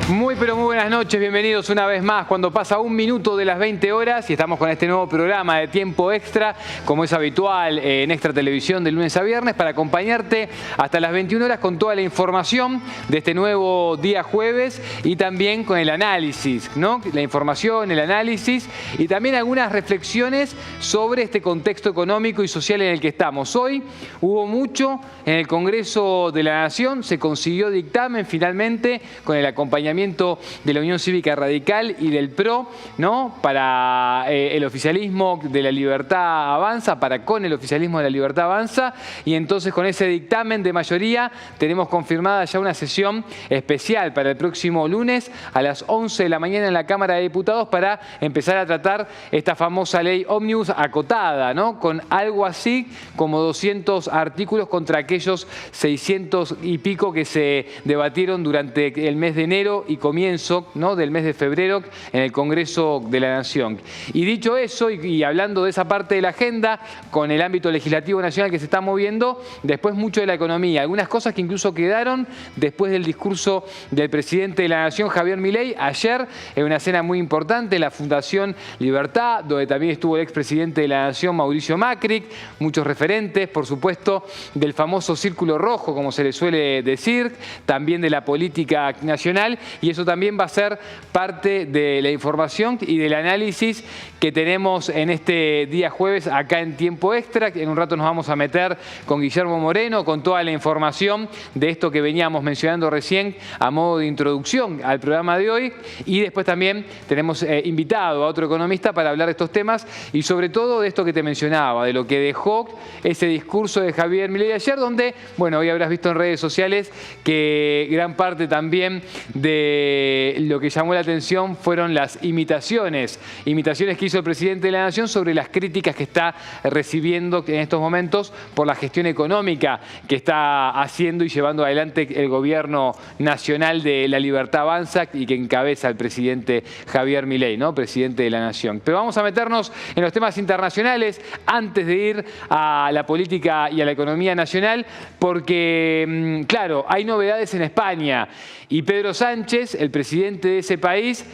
Muy pero muy buenas noches, bienvenidos una vez más cuando pasa un minuto de las 20 horas y estamos con este nuevo programa de Tiempo Extra, como es habitual en Extra Televisión de lunes a viernes, para acompañarte hasta las 21 horas con toda la información de este nuevo día jueves y también con el análisis, ¿no? La información, el análisis y también algunas reflexiones sobre este contexto económico y social en el que estamos. Hoy hubo mucho en el Congreso de la Nación, se consiguió dictamen finalmente con el acompañamiento de la Unión Cívica Radical y del PRO, ¿no? Para el oficialismo de la Libertad Avanza, con el oficialismo de la Libertad Avanza, y entonces con ese dictamen de mayoría tenemos confirmada ya una sesión especial para el próximo lunes a las 11 de la mañana en la Cámara de Diputados para empezar a tratar esta famosa ley ómnibus acotada, ¿no? Con algo así como 200 artículos contra aquellos 600 y pico que se debatieron durante el mes de enero y comienzo, ¿no?, del mes de febrero en el Congreso de la Nación. Y dicho eso, y hablando de esa parte de la agenda, con el ámbito legislativo nacional que se está moviendo, después mucho de la economía, algunas cosas que incluso quedaron después del discurso del presidente de la Nación, Javier Milei, ayer en una cena muy importante en la Fundación Libertad, donde también estuvo el expresidente de la Nación, Mauricio Macri, muchos referentes, por supuesto, del famoso Círculo Rojo, como se le suele decir, también de la política nacional, y eso también va a ser parte de la información y del análisis que tenemos en este día jueves acá en Tiempo Extra. En un rato nos vamos a meter con Guillermo Moreno, con toda la información de esto que veníamos mencionando recién a modo de introducción al programa de hoy. Y después también tenemos invitado a otro economista para hablar de estos temas y sobre todo de esto que te mencionaba, de lo que dejó ese discurso de Javier Milei ayer, donde, bueno, hoy habrás visto en redes sociales que gran parte también de lo que llamó la atención fueron las imitaciones que hizo el presidente de la Nación sobre las críticas que está recibiendo en estos momentos por la gestión económica que está haciendo y llevando adelante el gobierno nacional de la Libertad Avanza y que encabeza el presidente Javier Milei, ¿no?, presidente de la Nación. Pero vamos a meternos en los temas internacionales antes de ir a la política y a la economía nacional, porque, claro, hay novedades en España y Pedro Sánchez, el presidente de ese país,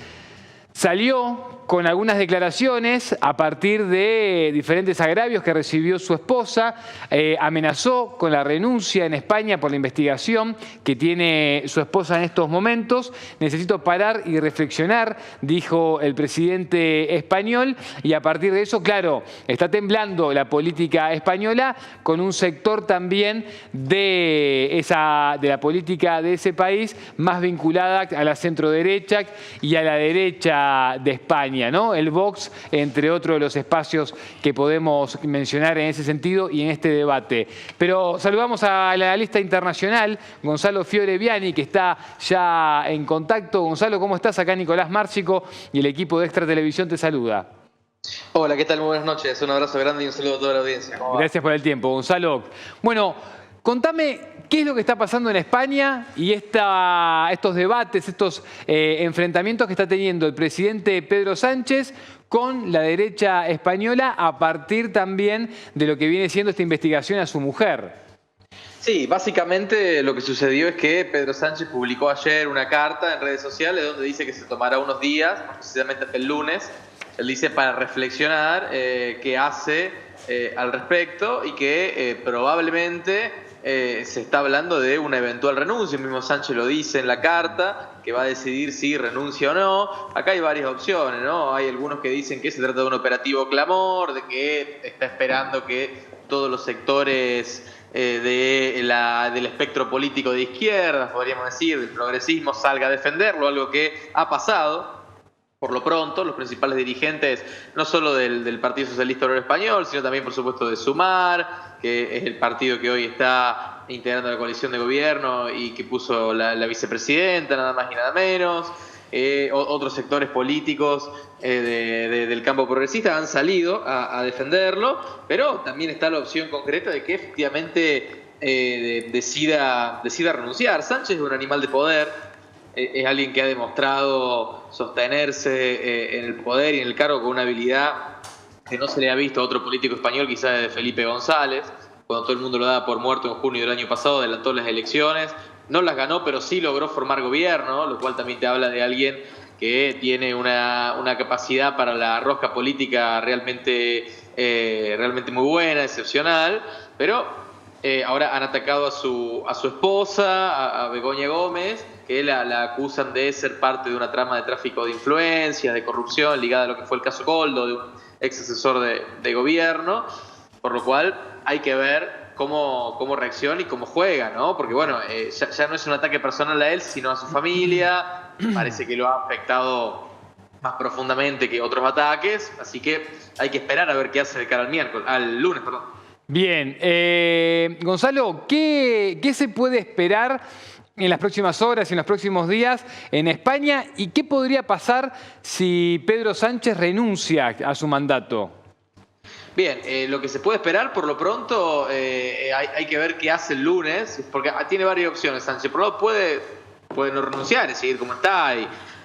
salió con algunas declaraciones a partir de diferentes agravios que recibió su esposa, amenazó con la renuncia en España por la investigación que tiene su esposa en estos momentos. Necesito parar y reflexionar, dijo el presidente español, y a partir de eso, claro, está temblando la política española con un sector también de la política de ese país más vinculada a la centroderecha y a la derecha de España, ¿no? El Vox, entre otros de los espacios que podemos mencionar en ese sentido y en este debate. Pero saludamos al analista internacional, Gonzalo Fiore Viani, que está ya en contacto. Gonzalo, ¿cómo estás? Acá Nicolás Márcico y el equipo de Extra Televisión te saluda. Hola, ¿qué tal? Muy buenas noches. Un abrazo grande y un saludo a toda la audiencia. Gracias por el tiempo, Gonzalo. Bueno, contame qué es lo que está pasando en España y estos debates, estos enfrentamientos que está teniendo el presidente Pedro Sánchez con la derecha española a partir también de lo que viene siendo esta investigación a su mujer. Sí, básicamente lo que sucedió es que Pedro Sánchez publicó ayer una carta en redes sociales donde dice que se tomará unos días, precisamente hasta el lunes, él dice, para reflexionar qué hace al respecto y que probablemente se está hablando de una eventual renuncia. El mismo Sánchez lo dice en la carta, que va a decidir si renuncia o no. Acá hay varias opciones, ¿no? Hay algunos que dicen que se trata de un operativo clamor, de que está esperando que todos los sectores del espectro político de izquierda, podríamos decir, del progresismo, salga a defenderlo, algo que ha pasado. Por lo pronto, los principales dirigentes, no solo del Partido Socialista Obrero Español, sino también, por supuesto, de Sumar, que es el partido que hoy está integrando la coalición de gobierno y que puso la vicepresidenta, nada más y nada menos. Otros sectores políticos del campo progresista han salido a defenderlo, pero también está la opción concreta de que efectivamente decida renunciar. Sánchez es un animal de poder. Es alguien que ha demostrado sostenerse en el poder y en el cargo con una habilidad que no se le ha visto a otro político español, quizás de Felipe González, cuando todo el mundo lo daba por muerto en junio del año pasado, adelantó las elecciones, no las ganó, pero sí logró formar gobierno, lo cual también te habla de alguien que tiene una capacidad para la rosca política realmente muy buena, excepcional, pero ahora han atacado a su esposa, a Begoña Gómez, que la acusan de ser parte de una trama de tráfico de influencias, de corrupción, ligada a lo que fue el caso Goldo, de un ex asesor de gobierno, por lo cual hay que ver cómo reacciona y cómo juega, ¿no? Porque bueno, ya no es un ataque personal a él, sino a su familia. Parece que lo ha afectado más profundamente que otros ataques, así que hay que esperar a ver qué hace de cara al lunes, perdón. Bien, Gonzalo, ¿qué se puede esperar en las próximas horas y en los próximos días en España? ¿Y qué podría pasar si Pedro Sánchez renuncia a su mandato? Bien, lo que se puede esperar por lo pronto hay que ver qué hace el lunes, porque tiene varias opciones Sánchez. Por un lado puede no renunciar y seguir como está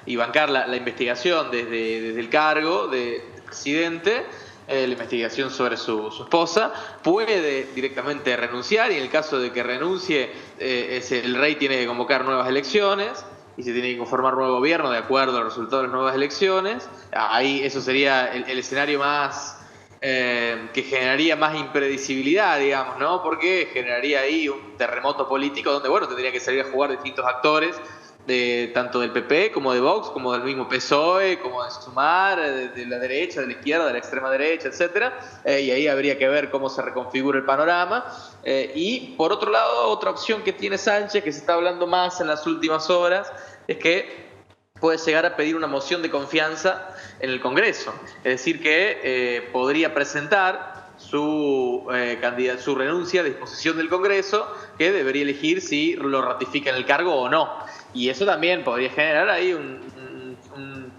y bancar la investigación desde el cargo de presidente, la investigación sobre su esposa. Puede directamente renunciar y en el caso de que renuncie, el rey tiene que convocar nuevas elecciones y se tiene que conformar nuevo gobierno de acuerdo a los resultados de las nuevas elecciones. Ahí eso sería el escenario más que generaría más impredecibilidad, digamos, ¿no? Porque generaría ahí un terremoto político donde, bueno, tendría que salir a jugar distintos actores, tanto del PP como de Vox, como del mismo PSOE, como de Sumar, de la derecha, de la izquierda, de la extrema derecha, etcétera. Y ahí habría que ver cómo se reconfigura el panorama. Y por otro lado, otra opción que tiene Sánchez, que se está hablando más en las últimas horas, es que puede llegar a pedir una moción de confianza en el Congreso. Es decir, que podría presentar su renuncia a disposición del Congreso, que debería elegir si lo ratifica en el cargo o no. Y eso también podría generar ahí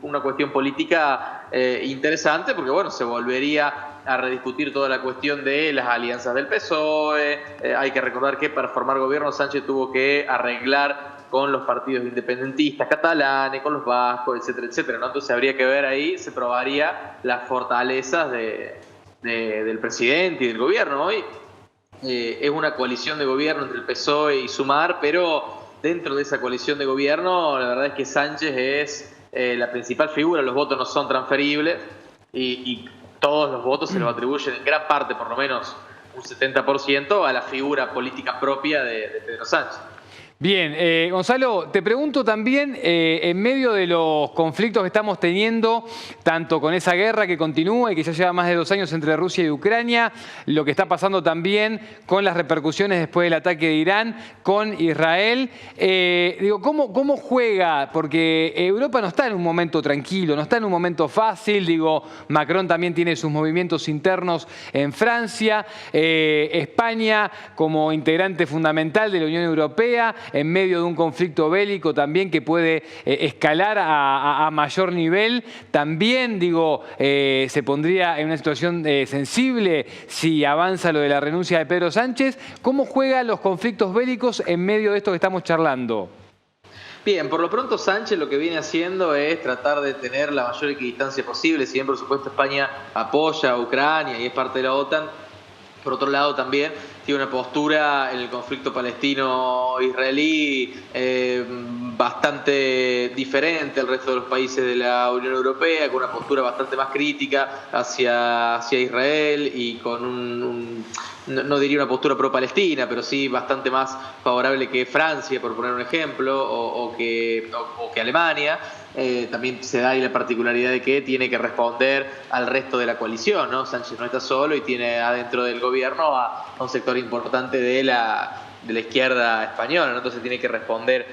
una cuestión política interesante, porque bueno, se volvería a rediscutir toda la cuestión de las alianzas del PSOE. Hay que recordar que para formar gobierno Sánchez tuvo que arreglar con los partidos independentistas catalanes, con los vascos, etcétera, etcétera, ¿no? Entonces habría que ver ahí, se probaría las fortalezas del presidente y del gobierno. Hoy es una coalición de gobierno entre el PSOE y Sumar, pero dentro de esa coalición de gobierno, la verdad es que Sánchez es la principal figura, los votos no son transferibles y todos los votos se los atribuyen en gran parte, por lo menos un 70%, a la figura política propia de Pedro Sánchez. Bien, Gonzalo, te pregunto también, en medio de los conflictos que estamos teniendo, tanto con esa guerra que continúa y que ya lleva más de 2 años entre Rusia y Ucrania, lo que está pasando también con las repercusiones después del ataque de Irán con Israel, ¿cómo juega? Porque Europa no está en un momento tranquilo, no está en un momento fácil, Macron también tiene sus movimientos internos en Francia, España como integrante fundamental de la Unión Europea, en medio de un conflicto bélico también que puede escalar a mayor nivel. También, se pondría en una situación sensible si avanza lo de la renuncia de Pedro Sánchez. ¿Cómo juega los conflictos bélicos en medio de esto que estamos charlando? Bien, por lo pronto Sánchez lo que viene haciendo es tratar de tener la mayor equidistancia posible. Si bien, por supuesto, España apoya a Ucrania y es parte de la OTAN, por otro lado también tiene una postura en el conflicto palestino-israelí bastante diferente al resto de los países de la Unión Europea, con una postura bastante más crítica hacia Israel y con no diría una postura pro-palestina, pero sí bastante más favorable que Francia, por poner un ejemplo, o que Alemania. También se da ahí la particularidad de que tiene que responder al resto de la coalición, ¿no? Sánchez no está solo y tiene adentro del gobierno a un sector importante de la izquierda española, ¿no? Entonces tiene que responder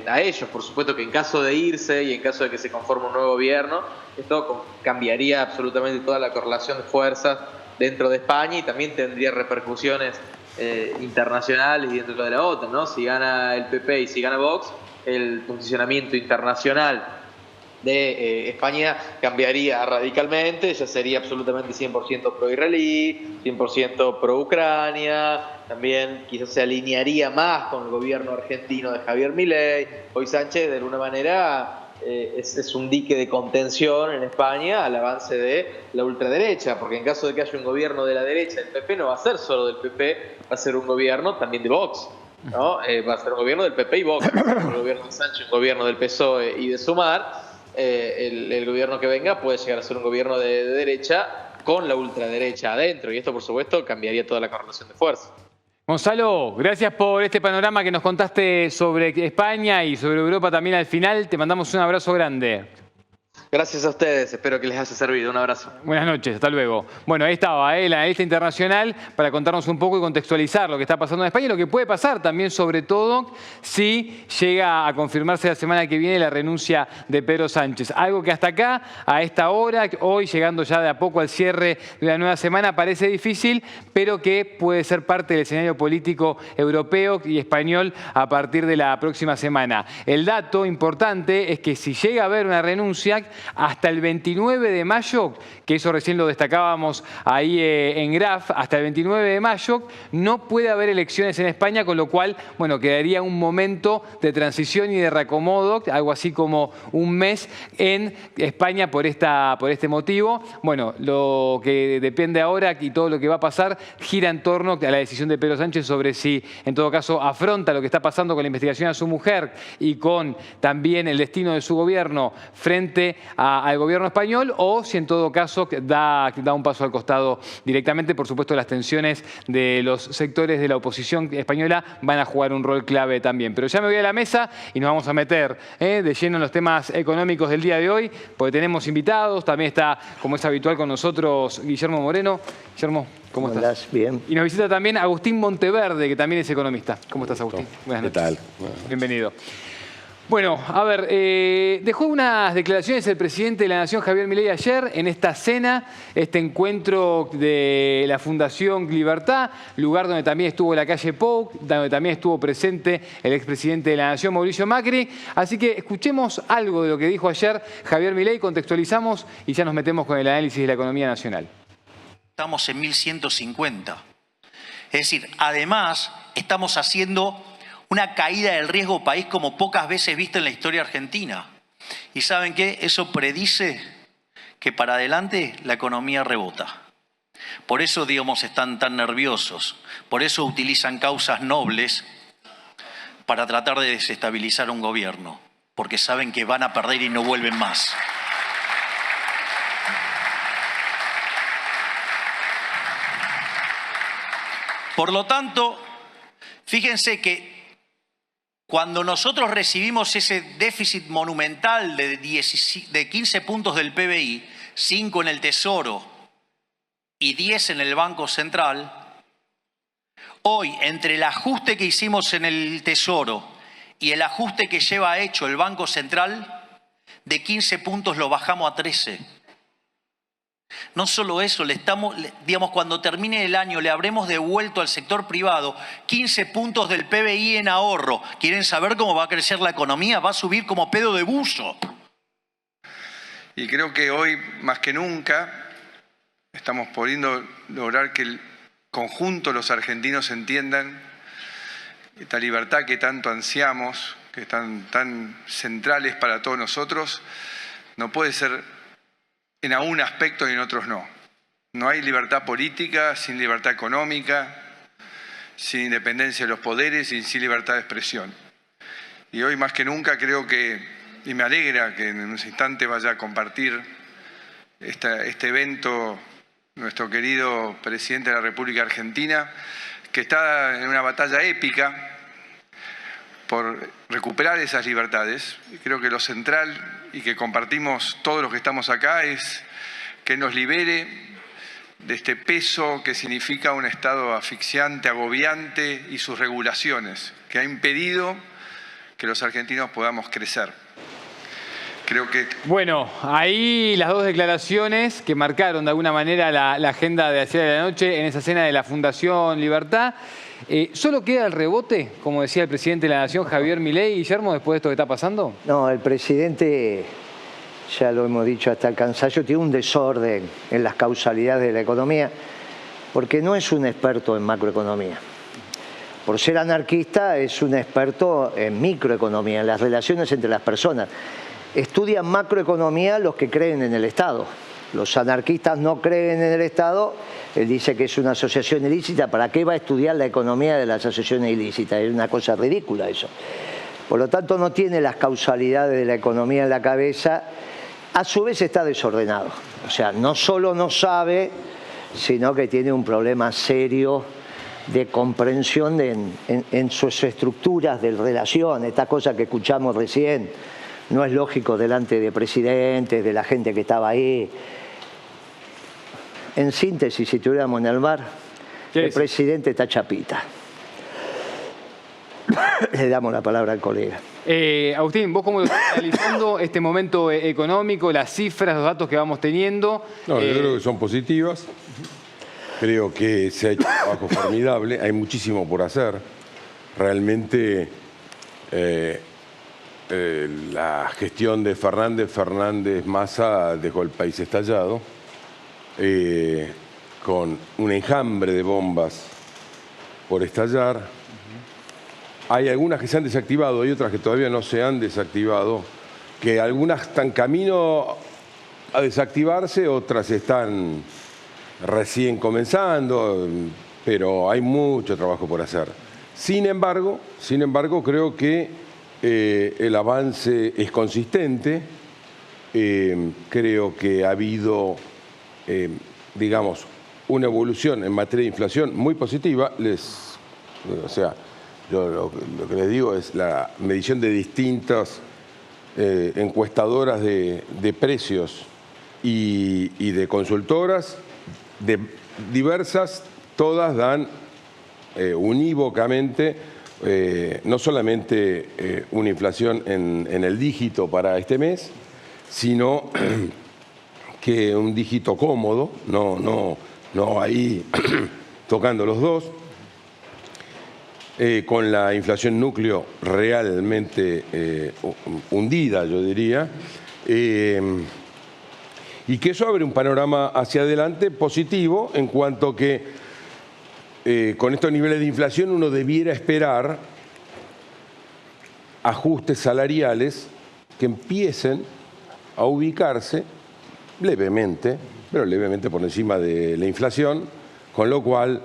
a ellos. Por supuesto que en caso de irse y en caso de que se conforme un nuevo gobierno, esto cambiaría absolutamente toda la correlación de fuerzas dentro de España y también tendría repercusiones internacionales y dentro de la OTAN, ¿no? Si gana el PP y si gana Vox, el posicionamiento internacional de España cambiaría radicalmente, ya sería absolutamente 100% pro-israelí, 100% pro-Ucrania, también quizás se alinearía más con el gobierno argentino de Javier Milei. Hoy Sánchez, de alguna manera, es un dique de contención en España al avance de la ultraderecha, porque en caso de que haya un gobierno de la derecha, el PP no va a ser solo del PP, va a ser un gobierno también de Vox. ¿no? Va a ser un gobierno del PP y Vox, un gobierno de Sánchez, un gobierno del PSOE y de Sumar. El gobierno que venga puede llegar a ser un gobierno de derecha con la ultraderecha adentro, y esto por supuesto cambiaría toda la correlación de fuerzas. Gonzalo, gracias por este panorama que nos contaste sobre España y sobre Europa también al final. Te mandamos un abrazo grande. Gracias a ustedes, espero que les haya servido. Un abrazo. Buenas noches, hasta luego. Bueno, ahí estaba el analista internacional para contarnos un poco y contextualizar lo que está pasando en España y lo que puede pasar también, sobre todo, si llega a confirmarse la semana que viene la renuncia de Pedro Sánchez. Algo que hasta acá, a esta hora, hoy llegando ya de a poco al cierre de la nueva semana, parece difícil, pero que puede ser parte del escenario político europeo y español a partir de la próxima semana. El dato importante es que si llega a haber una renuncia, hasta el 29 de mayo, que eso recién lo destacábamos ahí en Graf, hasta el 29 de mayo no puede haber elecciones en España, con lo cual, bueno, quedaría un momento de transición y de reacomodo, algo así como un mes en España por este motivo. Bueno, lo que depende ahora y todo lo que va a pasar gira en torno a la decisión de Pedro Sánchez sobre si, en todo caso, afronta lo que está pasando con la investigación a su mujer y con también el destino de su gobierno frente al gobierno español, o si en todo caso da un paso al costado directamente. Por supuesto, las tensiones de los sectores de la oposición española van a jugar un rol clave también. Pero ya me voy a la mesa y nos vamos a meter de lleno en los temas económicos del día de hoy, porque tenemos invitados. También está, como es habitual con nosotros, Guillermo Moreno. Guillermo, ¿cómo estás? Bien. Y nos visita también Agustín Monteverde, que también es economista. ¿Cómo estás, Agustín? Buenas noches. ¿Qué tal? Bienvenido. Bueno, a ver, dejó unas declaraciones el presidente de la Nación, Javier Milei, ayer en esta cena, este encuentro de la Fundación Libertad, lugar donde también estuvo la calle Pou, donde también estuvo presente el expresidente de la Nación, Mauricio Macri. Así que escuchemos algo de lo que dijo ayer Javier Milei, contextualizamos y ya nos metemos con el análisis de la economía nacional. Estamos en 1150. Es decir, además estamos haciendo una caída del riesgo país como pocas veces visto en la historia argentina. ¿Y saben qué? Eso predice que para adelante la economía rebota. Por eso, digamos, están tan nerviosos. Por eso utilizan causas nobles para tratar de desestabilizar un gobierno. Porque saben que van a perder y no vuelven más. Por lo tanto, fíjense que cuando nosotros recibimos ese déficit monumental de 15 puntos del PBI, 5 en el Tesoro y 10 en el Banco Central, hoy, entre el ajuste que hicimos en el Tesoro y el ajuste que lleva hecho el Banco Central, de 15 puntos lo bajamos a 13. No solo eso, digamos, cuando termine el año le habremos devuelto al sector privado 15 puntos del PBI en ahorro. ¿Quieren saber cómo va a crecer la economía? Va a subir como pedo de buzo. Y creo que hoy, más que nunca, estamos pudiendo lograr que el conjunto de los argentinos entiendan esta libertad que tanto ansiamos, que están tan centrales para todos nosotros, no puede ser en algún aspecto y en otros no. No hay libertad política sin libertad económica, sin independencia de los poderes y sin libertad de expresión. Y hoy más que nunca creo que, y me alegra que en un instante vaya a compartir este evento nuestro querido presidente de la República Argentina, que está en una batalla épica por recuperar esas libertades. Y creo que lo central, y que compartimos todos los que estamos acá, es que nos libere de este peso que significa un Estado asfixiante, agobiante y sus regulaciones, que ha impedido que los argentinos podamos crecer. Creo que... Bueno, ahí las dos declaraciones que marcaron de alguna manera la agenda de ayer de la noche en esa cena de la Fundación Libertad. ¿Solo queda el rebote, como decía el presidente de la Nación, Javier Milei, Guillermo, después de esto que está pasando? No, el presidente, ya lo hemos dicho hasta el cansancio, tiene un desorden en las causalidades de la economía, porque no es un experto en macroeconomía. Por ser anarquista, es un experto en microeconomía, en las relaciones entre las personas. Estudian macroeconomía los que creen en el Estado. los anarquistas no creen en el Estado, él dice que es una asociación ilícita. ¿Para qué va a estudiar la economía de las asociaciones ilícitas? Es una cosa ridícula eso. Por lo tanto, no tiene las causalidades de la economía en la cabeza. A su vez está desordenado. O sea, no solo no sabe, sino que tiene un problema serio de comprensión en sus estructuras de relación. Esta cosa que escuchamos recién no es lógico delante de presidentes, de la gente que estaba ahí. En síntesis, si estuviéramos en el bar, el presidente está chapita. Le damos la palabra al colega. Agustín, ¿vos cómo lo estás analizando este momento económico, las cifras, los datos que vamos teniendo? No, yo creo que son positivas. Creo que se ha hecho un trabajo formidable. Hay muchísimo por hacer. Realmente la gestión de Fernández-Massa dejó el país estallado, con un enjambre de bombas por estallar. Hay algunas que se han desactivado, hay otras que todavía no se han desactivado, que algunas están camino a desactivarse, otras están recién comenzando, pero hay mucho trabajo por hacer. Sin embargo, creo que el avance es consistente. Creo que ha habido, digamos, una evolución en materia de inflación muy positiva. Yo lo que les digo es la medición de distintas encuestadoras de precios y de consultoras, de diversas, todas dan unívocamente no solamente una inflación en el dígito para este mes, sino que un dígito cómodo, no ahí tocando los dos, con la inflación núcleo realmente hundida, yo diría, y que eso abre un panorama hacia adelante positivo, en cuanto que con estos niveles de inflación uno debiera esperar ajustes salariales que empiecen a ubicarse levemente, pero levemente por encima de la inflación, con lo cual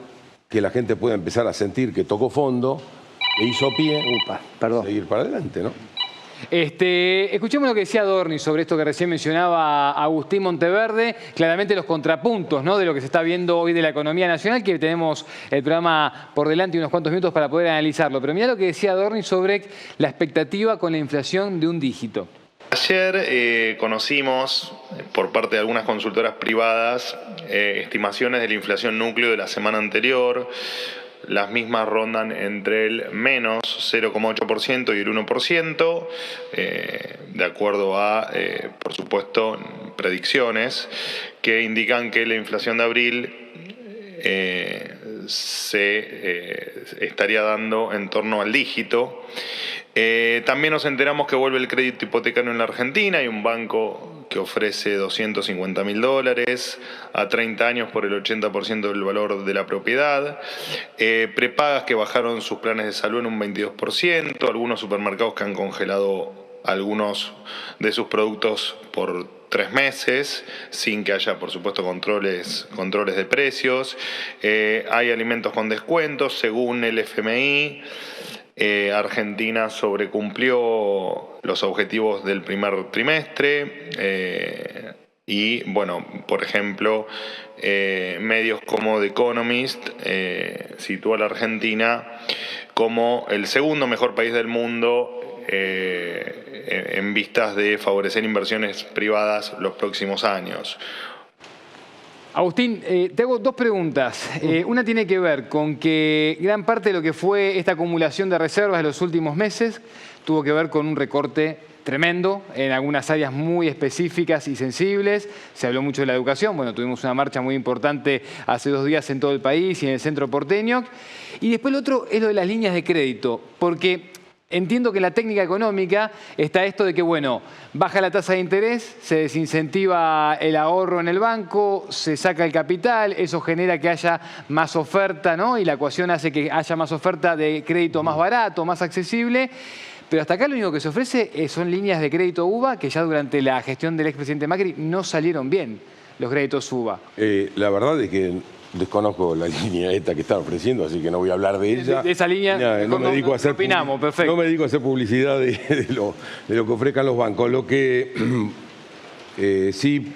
que la gente pueda empezar a sentir que tocó fondo, que hizo pie, seguir para adelante, ¿no? Escuchemos lo que decía Adorni sobre esto que recién mencionaba Agustín Monteverde, claramente los contrapuntos, ¿no?, de lo que se está viendo hoy de la economía nacional, que tenemos el programa por delante y unos cuantos minutos para poder analizarlo. Pero mirá lo que decía Adorni sobre la expectativa con la inflación de un dígito. Ayer conocimos por parte de algunas consultoras privadas estimaciones de la inflación núcleo de la semana anterior. Las mismas rondan entre el menos 0,8% y el 1%, de acuerdo a, por supuesto, predicciones que indican que la inflación de abril se estaría dando en torno al dígito. También nos enteramos que vuelve el crédito hipotecario en la Argentina. Hay un banco que ofrece $250.000 a 30 años por el 80% del valor de la propiedad. Prepagas que bajaron sus planes de salud en un 22%. Algunos supermercados que han congelado algunos de sus productos por 3 meses, sin que haya, por supuesto, controles de precios. Hay alimentos con descuentos, según el FMI. Argentina sobrecumplió los objetivos del primer trimestre y, bueno, por ejemplo, medios como The Economist sitúa a la Argentina como el segundo mejor país del mundo en vistas de favorecer inversiones privadas los próximos años. Agustín, te hago 2 preguntas. Una tiene que ver con que gran parte de lo que fue esta acumulación de reservas de los últimos meses tuvo que ver con un recorte tremendo en algunas áreas muy específicas y sensibles. Se habló mucho de la educación. Bueno, tuvimos una marcha muy importante hace 2 días en todo el país y en el centro porteño. Y después lo otro es lo de las líneas de crédito, porque entiendo que en la técnica económica está esto de que, bueno, baja la tasa de interés, se desincentiva el ahorro en el banco, se saca el capital, eso genera que haya más oferta, ¿no? Y la ecuación hace que haya más oferta de crédito más barato, más accesible. Pero hasta acá lo único que se ofrece son líneas de crédito UVA que ya durante la gestión del expresidente Macri no salieron bien. los créditos suba. La verdad es que desconozco la línea esta que están ofreciendo, así que no voy a hablar de ella. De esa línea no me dedico a hacer opinamos, perfecto. No me dedico a hacer publicidad de lo que ofrezcan los bancos. Lo que sí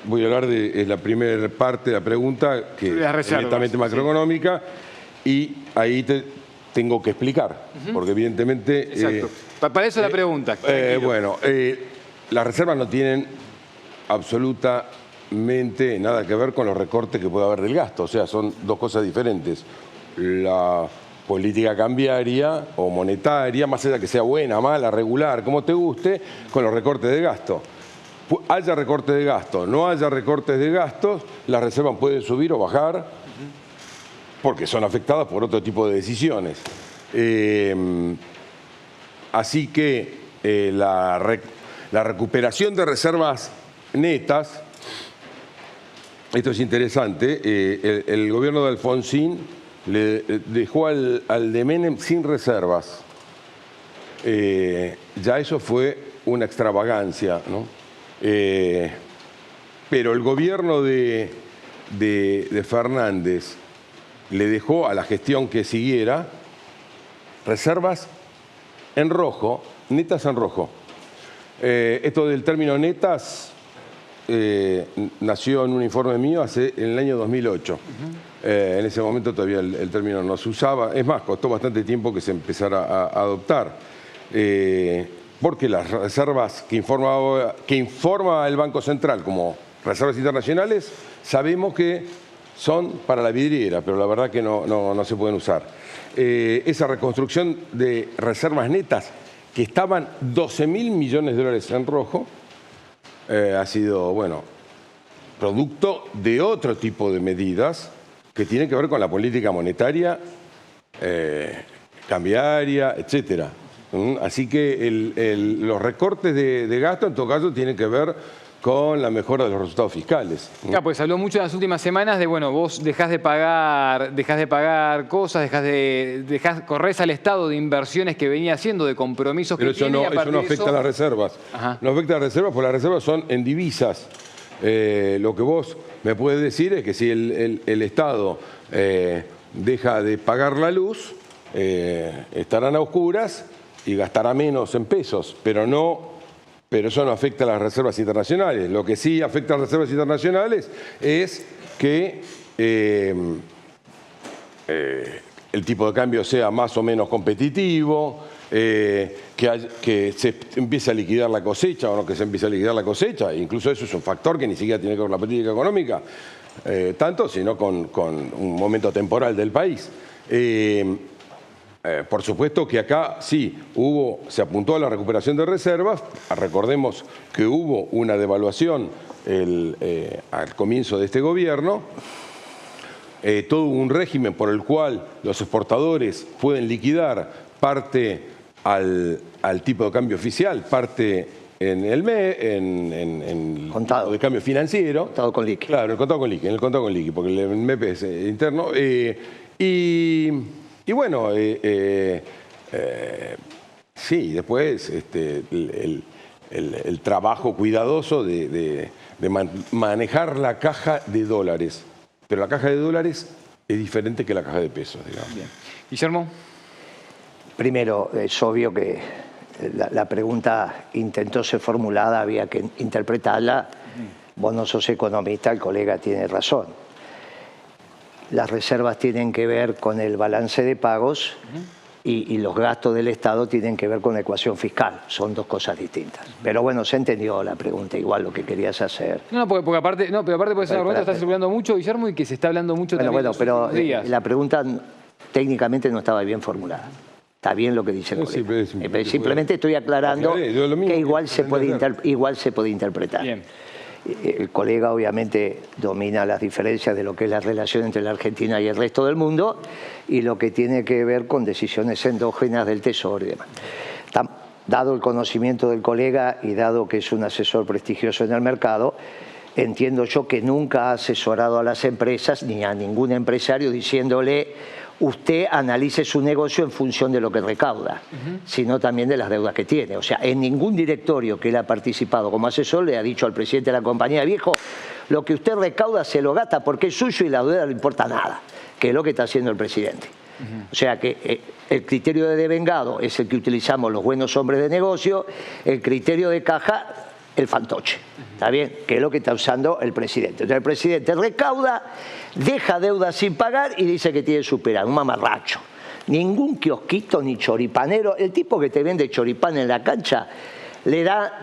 voy a hablar de la primera parte de la pregunta, que es netamente macroeconómica, y ahí tengo que explicar, porque evidentemente... Exacto. Para eso la pregunta. Bueno, las reservas no tienen absolutamente nada que ver con los recortes que puede haber del gasto. O sea, son dos cosas diferentes. La política cambiaria o monetaria, más allá de que sea buena, mala, regular, como te guste, con los recortes de gasto. Haya recortes de gasto, no haya recortes de gastos, las reservas pueden subir o bajar porque son afectadas por otro tipo de decisiones. Así que la recuperación de reservas netas, esto es interesante, el gobierno de Alfonsín le dejó al de Menem sin reservas. Ya eso fue una extravagancia, ¿no? Pero el gobierno de Fernández le dejó a la gestión que siguiera reservas en rojo, netas en rojo. Esto del término netas nació en un informe mío en el año 2008. En ese momento todavía el término no se usaba. Es más, costó bastante tiempo que se empezara a adoptar. Porque las reservas que informa el Banco Central como reservas internacionales, sabemos que son para la vidriera, pero la verdad que no se pueden usar. Esa reconstrucción de reservas netas, que estaban 12.000 millones de dólares en rojo, ha sido, bueno, producto de otro tipo de medidas que tienen que ver con la política monetaria, cambiaria, etcétera. Así que los recortes de gasto, en todo caso, tienen que ver con la mejora de los resultados fiscales. Ya, pues habló mucho en las últimas semanas de, bueno, vos dejás de pagar cosas, corres al estado de inversiones que venía haciendo, de compromisos que tiene. Pero eso no afecta a las reservas. Ajá. No afecta a las reservas porque las reservas son en divisas. Lo que vos me puedes decir es que si el Estado deja de pagar la luz, estarán a oscuras y gastará menos en pesos, pero eso no afecta a las reservas internacionales. Lo que sí afecta a las reservas internacionales es que el tipo de cambio sea más o menos competitivo, que se empiece a liquidar la cosecha o no que se empiece a liquidar la cosecha. Incluso eso es un factor que ni siquiera tiene que ver con la política económica, sino con un momento temporal del país. Por supuesto que acá sí se apuntó a la recuperación de reservas. Recordemos que hubo una devaluación al comienzo de este gobierno. Todo un régimen por el cual los exportadores pueden liquidar parte al tipo de cambio oficial, parte en el contado de cambio financiero. Contado con liqui. Claro, el contado con liqui, porque el MEP es interno. Y bueno, sí, después el trabajo cuidadoso de manejar la caja de dólares. Pero la caja de dólares es diferente que la caja de pesos, digamos. Bien. Guillermo. Primero, es obvio que la pregunta intentó ser formulada, había que interpretarla. Vos no sos economista, el colega tiene razón. Las reservas tienen que ver con el balance de pagos y los gastos del Estado tienen que ver con la ecuación fiscal. Son dos cosas distintas. Pero bueno, se entendió la pregunta, igual lo que querías hacer. Porque aparte puede ser una pregunta que está circulando mucho, Guillermo, y que se está hablando mucho también. Bueno, pero la pregunta técnicamente no estaba bien formulada. Está bien lo que dice el colega. Simplemente estoy aclarando que igual se puede interpretar. Bien. El colega obviamente domina las diferencias de lo que es la relación entre la Argentina y el resto del mundo y lo que tiene que ver con decisiones endógenas del Tesoro y demás. Dado el conocimiento del colega y dado que es un asesor prestigioso en el mercado, entiendo yo que nunca ha asesorado a las empresas ni a ningún empresario diciéndole usted analice su negocio en función de lo que recauda, sino también de las deudas que tiene. O sea, en ningún directorio que él ha participado como asesor le ha dicho al presidente de la compañía, viejo, Lo que usted recauda se lo gasta porque es suyo y la deuda no le importa nada, que es lo que está haciendo el presidente. O sea que el criterio de devengado es el que utilizamos los buenos hombres de negocio, el criterio de caja, el fantoche. ¿Está bien? Que es lo que está usando el presidente. Entonces el presidente recauda, deja deuda sin pagar y dice que tiene superado, un mamarracho. Ningún kiosquito ni choripanero, el tipo que te vende choripán en la cancha,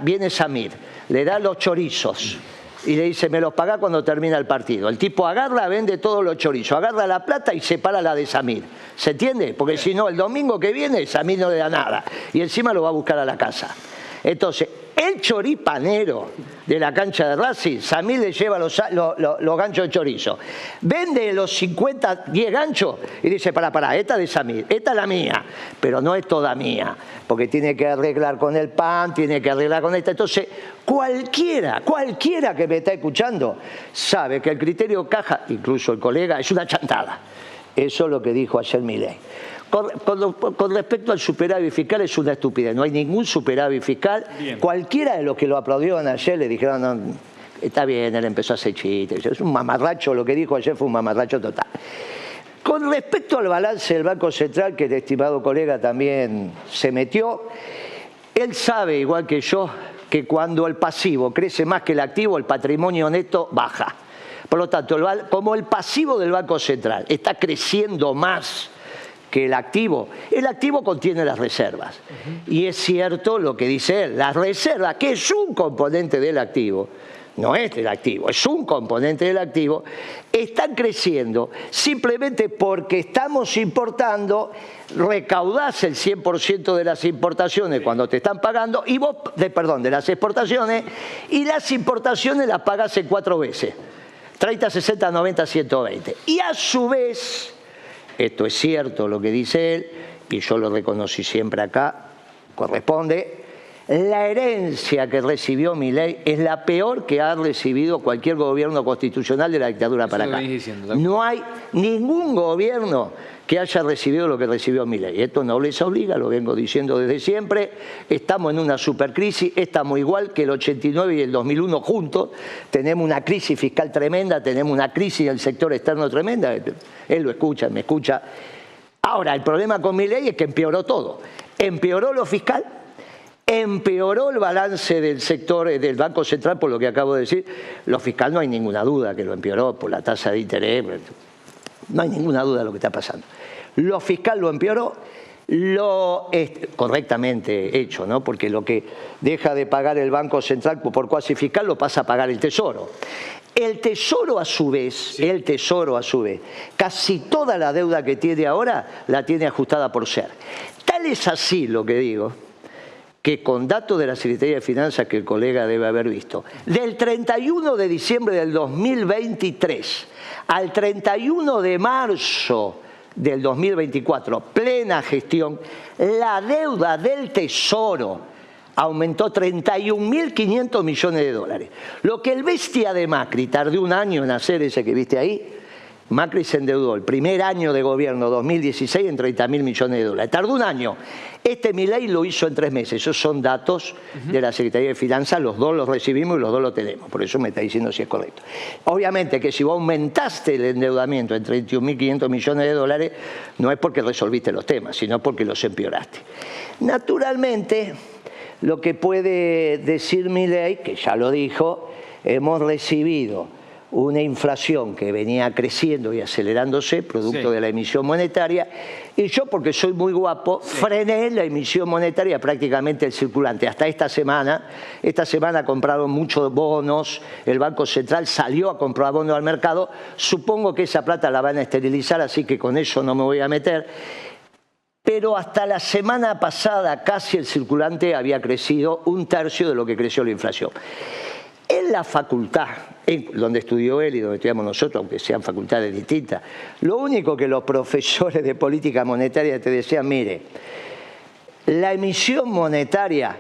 viene Samir, le da los chorizos y le dice, me los pagá cuando termina el partido. El tipo agarra, vende todos los chorizos, agarra la plata y separa la de Samir. ¿Se entiende? Porque si no, el domingo que viene Samir no le da nada y encima lo va a buscar a la casa. Entonces, el choripanero de la cancha de Racing, Samir le lleva los ganchos de chorizo. Vende los 10 ganchos y dice, pará, esta de Samir, esta es la mía, pero no es toda mía, porque tiene que arreglar con el pan, tiene que arreglar con esta. Entonces, cualquiera que me está escuchando sabe que el criterio caja, incluso el colega, es una chantada. Eso es lo que dijo ayer Milei. Con respecto al superávit fiscal es una estupidez, no hay ningún superávit fiscal. Bien. Cualquiera de los que lo aplaudieron ayer le dijeron, no, está bien, él empezó a hacer chistes, es un mamarracho, lo que dijo ayer fue un mamarracho total. Con respecto al balance del Banco Central, que el estimado colega también se metió, él sabe, igual que yo, que cuando el pasivo crece más que el activo, el patrimonio neto baja. Por lo tanto, como el pasivo del Banco Central está creciendo más que el activo contiene las reservas. Y es cierto lo que dice él, las reservas, que es un componente del activo, no es del activo, es un componente del activo, están creciendo simplemente porque estamos importando, recaudás el 100% de las importaciones cuando te están pagando, y vos, de las exportaciones, y las importaciones las pagás en 4 veces, 30, 60, 90, 120. Y a su vez, esto es cierto lo que dice él, y yo lo reconocí siempre acá, corresponde, la herencia que recibió Milei es la peor que ha recibido cualquier gobierno constitucional de la dictadura para acá. No hay ningún gobierno que haya recibido lo que recibió Milei. Esto no les obliga, lo vengo diciendo desde siempre. Estamos en una supercrisis, estamos igual que el 89 y el 2001 juntos. Tenemos una crisis fiscal tremenda, tenemos una crisis del sector externo tremenda. Él lo escucha, me escucha. Ahora, el problema con Milei es que empeoró todo. Empeoró lo fiscal, empeoró el balance del sector del Banco Central, por lo que acabo de decir. Lo fiscal no hay ninguna duda que lo empeoró por la tasa de interés. No hay ninguna duda de lo que está pasando. Lo fiscal lo empeoró, correctamente hecho, ¿no? Porque lo que deja de pagar el Banco Central por cuasi fiscal lo pasa a pagar el Tesoro. El Tesoro a su vez, casi toda la deuda que tiene ahora la tiene ajustada por ser. Tal es así lo que digo, que con datos de la Secretaría de Finanzas que el colega debe haber visto, del 31 de diciembre del 2023 al 31 de marzo del 2024, plena gestión, la deuda del Tesoro aumentó 31.500 millones de dólares. Lo que el bestia de Macri tardó un año en hacer, ese que viste ahí, Macri se endeudó el primer año de gobierno, 2016, en 30.000 millones de dólares. Tardó un año. Milei lo hizo en 3 meses. Esos son datos de la Secretaría de Finanzas. Los dos los recibimos y los dos los tenemos. Por eso me está diciendo si es correcto. Obviamente que si vos aumentaste el endeudamiento en 31.500 millones de dólares, no es porque resolviste los temas, sino porque los empeoraste. Naturalmente, lo que puede decir Milei, que ya lo dijo, hemos recibido una inflación que venía creciendo y acelerándose, producto de la emisión monetaria, y yo, porque soy muy guapo, frené la emisión monetaria, prácticamente el circulante. Hasta esta semana compraron muchos bonos, el Banco Central salió a comprar bonos al mercado, supongo que esa plata la van a esterilizar, así que con eso no me voy a meter. Pero hasta la semana pasada casi el circulante había crecido 1/3 de lo que creció la inflación. En la facultad, donde estudió él y donde estudiamos nosotros, aunque sean facultades distintas, lo único que los profesores de política monetaria te decían, mire, la emisión monetaria,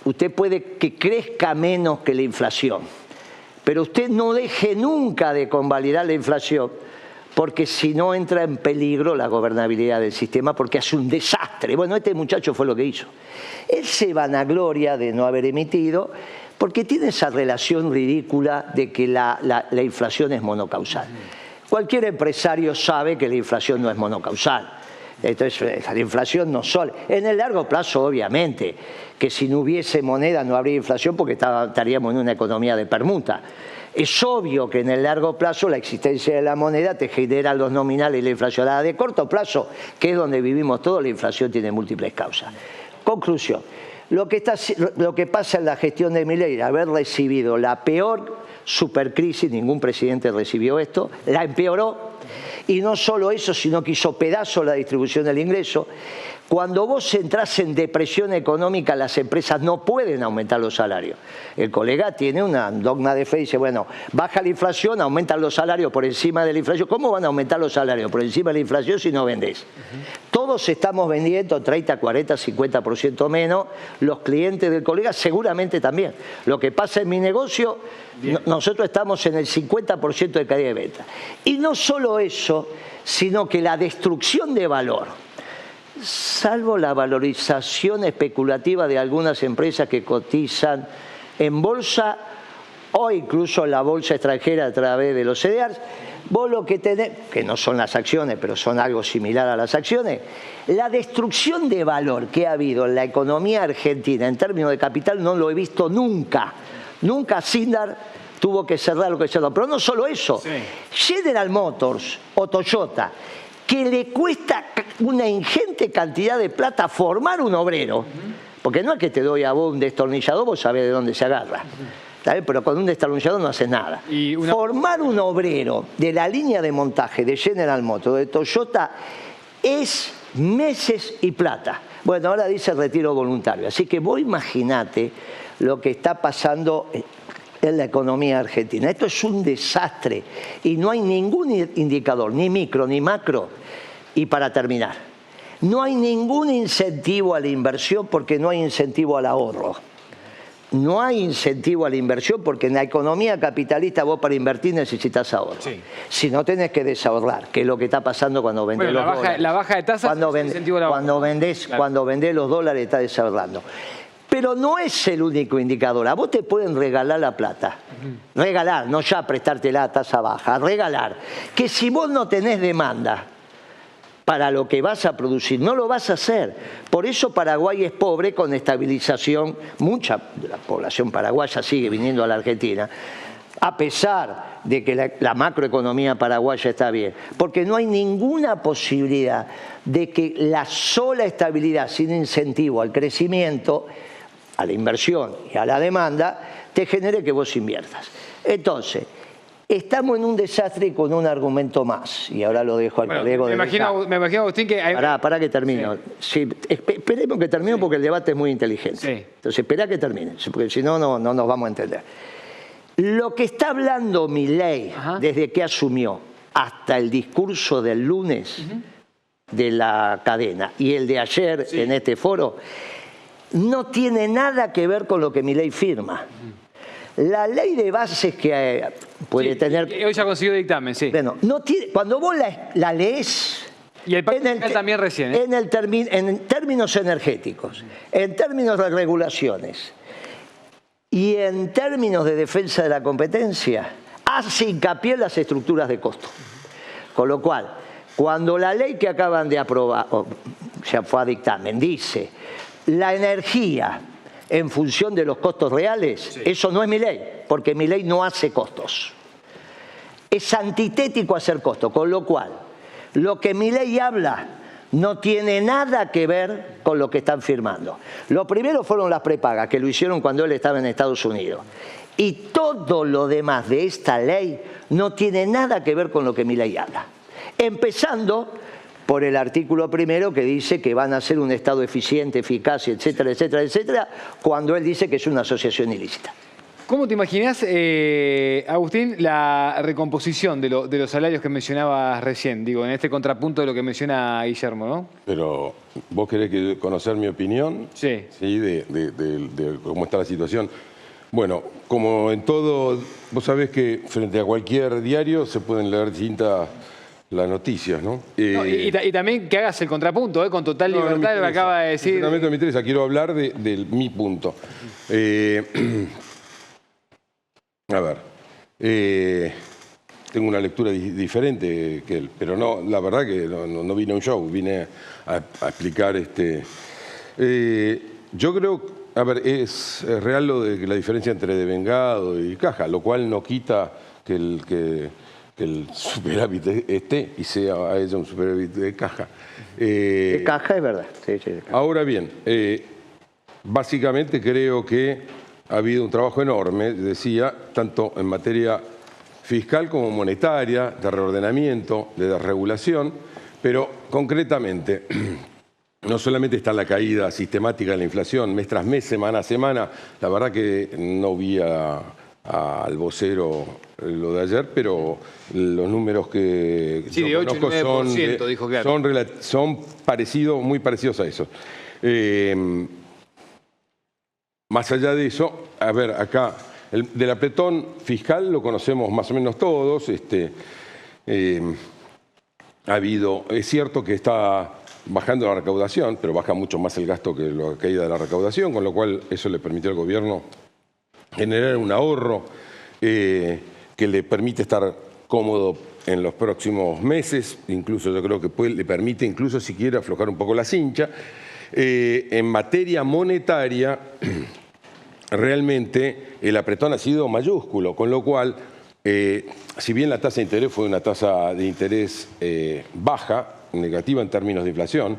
usted puede que crezca menos que la inflación, pero usted no deje nunca de convalidar la inflación, porque si no entra en peligro la gobernabilidad del sistema, porque hace un desastre. Bueno, este muchacho fue lo que hizo. Él se vanagloria de no haber emitido, Porque tiene esa relación ridícula de que la inflación es monocausal. Cualquier empresario sabe que la inflación no es monocausal. Entonces, la inflación no solo. En el largo plazo, obviamente, que si no hubiese moneda no habría inflación porque estaríamos en una economía de permuta. Es obvio que en el largo plazo la existencia de la moneda te genera los nominales y la inflación. A de corto plazo, que es donde vivimos todos, la inflación tiene múltiples causas. Conclusión. Lo que pasa en la gestión de Milei, haber recibido la peor supercrisis, ningún presidente recibió esto, la empeoró. Y no solo eso, sino que hizo pedazo la distribución del ingreso. Cuando vos entrás en depresión económica, las empresas no pueden aumentar los salarios. El colega tiene una dogma de fe y dice, bueno, baja la inflación, aumentan los salarios por encima de la inflación. ¿Cómo van a aumentar los salarios por encima de la inflación si no vendés? Todos estamos vendiendo 30, 40, 50% menos. Los clientes del colega seguramente también. Lo que pasa en mi negocio, nosotros estamos en el 50% de caída de venta. Y no solo eso, sino que la destrucción de valor, salvo la valorización especulativa de algunas empresas que cotizan en bolsa o incluso en la bolsa extranjera a través de los CDRs, vos lo que tenés, que no son las acciones, pero son algo similar a las acciones, la destrucción de valor que ha habido en la economía argentina en términos de capital no lo he visto nunca. Nunca Sindar tuvo que cerrar lo que cerró. Pero no solo eso, General Motors o Toyota, que le cuesta una ingente cantidad de plata formar un obrero, porque no es que te doy a vos un destornillador, vos sabés de dónde se agarra, ¿sabes? Pero con un destornillador no haces nada. Formar un obrero de la línea de montaje de General Motors, de Toyota, es meses y plata. Bueno, ahora dice retiro voluntario, así que vos imaginate lo que está pasando en la economía argentina. Esto es un desastre y no hay ningún indicador, ni micro ni macro. Y para terminar, no hay ningún incentivo a la inversión porque no hay incentivo al ahorro. No hay incentivo a la inversión porque en la economía capitalista vos para invertir necesitas ahorro. Si no tenés que desahorrar, que es lo que está pasando cuando vendés los dólares. La baja de tasas es un incentivo al ahorro. Cuando vendés los dólares estás desahorrando. Pero no es el único indicador. A vos te pueden regalar la plata. Regalar, no ya prestártela a tasa baja. Regalar. Que si vos no tenés demanda para lo que vas a producir, no lo vas a hacer. Por eso Paraguay es pobre con estabilización. Mucha de la población paraguaya sigue viniendo a la Argentina, a pesar de que la macroeconomía paraguaya está bien. Porque no hay ninguna posibilidad de que la sola estabilidad sin incentivo al crecimiento, a la inversión y a la demanda, te genere que vos inviertas. Entonces, estamos en un desastre con un argumento más, y ahora lo dejo al colega de... Me imagino, Agustín, que... Pará que termino. Sí, esperemos que termine porque el debate es muy inteligente. Entonces, esperá que termine, porque si no, no nos vamos a entender. Lo que está hablando Milei desde que asumió hasta el discurso del lunes de la cadena y el de ayer en este foro, no tiene nada que ver con lo que Milei firma. La ley de bases que puede tener... Hoy ya consiguió dictamen, Bueno, no tiene, cuando vos la lees... Y el pacto fiscal también recién. En términos energéticos, en términos de regulaciones y en términos de defensa de la competencia, hace hincapié en las estructuras de costo. Con lo cual, cuando la ley que acaban de aprobar, o ya fue a dictamen, dice la energía en función de los costos reales, eso no es Milei, porque Milei no hace costos. Es antitético hacer costos, con lo cual, lo que Milei habla no tiene nada que ver con lo que están firmando. Lo primero fueron las prepagas, que lo hicieron cuando él estaba en Estados Unidos. Y todo lo demás de esta ley no tiene nada que ver con lo que Milei habla. Empezando por el artículo primero que dice que van a ser un Estado eficiente, eficaz, etcétera, etcétera, etcétera, cuando él dice que es una asociación ilícita. ¿Cómo te imaginás, Agustín, la recomposición de los salarios que mencionabas recién? Digo, en este contrapunto de lo que menciona Guillermo, ¿no? Pero, ¿vos querés conocer mi opinión? Sí. ¿Sí? De cómo está la situación. Bueno, como en todo, vos sabés que frente a cualquier diario se pueden leer distintas las noticias, ¿no? Y también que hagas el contrapunto, con total libertad de lo que acaba de decir. Sinceramente no me interesa, quiero hablar de mi punto. A ver, tengo una lectura diferente que él, pero no, la verdad que no vine a un show, vine a explicar yo creo, a ver, es real lo de la diferencia entre devengado y caja, lo cual no quita que el superávit esté y sea a ella un superávit de caja. De caja es verdad. Sí, de caja. Ahora bien, básicamente creo que ha habido un trabajo enorme, decía, tanto en materia fiscal como monetaria, de reordenamiento, de desregulación, pero concretamente no solamente está la caída sistemática de la inflación, mes tras mes, semana a semana, la verdad que no vi al vocero lo de ayer, pero los números que sí, de 8 y 9%, dijo claro. son muy parecidos a eso. Más allá de eso, a ver, acá, del apretón fiscal lo conocemos más o menos todos. Ha habido, es cierto que está bajando la recaudación, pero baja mucho más el gasto que la caída de la recaudación, con lo cual eso le permitió al gobierno generar un ahorro que le permite estar cómodo en los próximos meses, incluso yo creo que le permite incluso si quiere aflojar un poco la cincha. En materia monetaria, realmente el apretón ha sido mayúsculo, con lo cual, si bien la tasa de interés fue una tasa de interés baja, negativa en términos de inflación,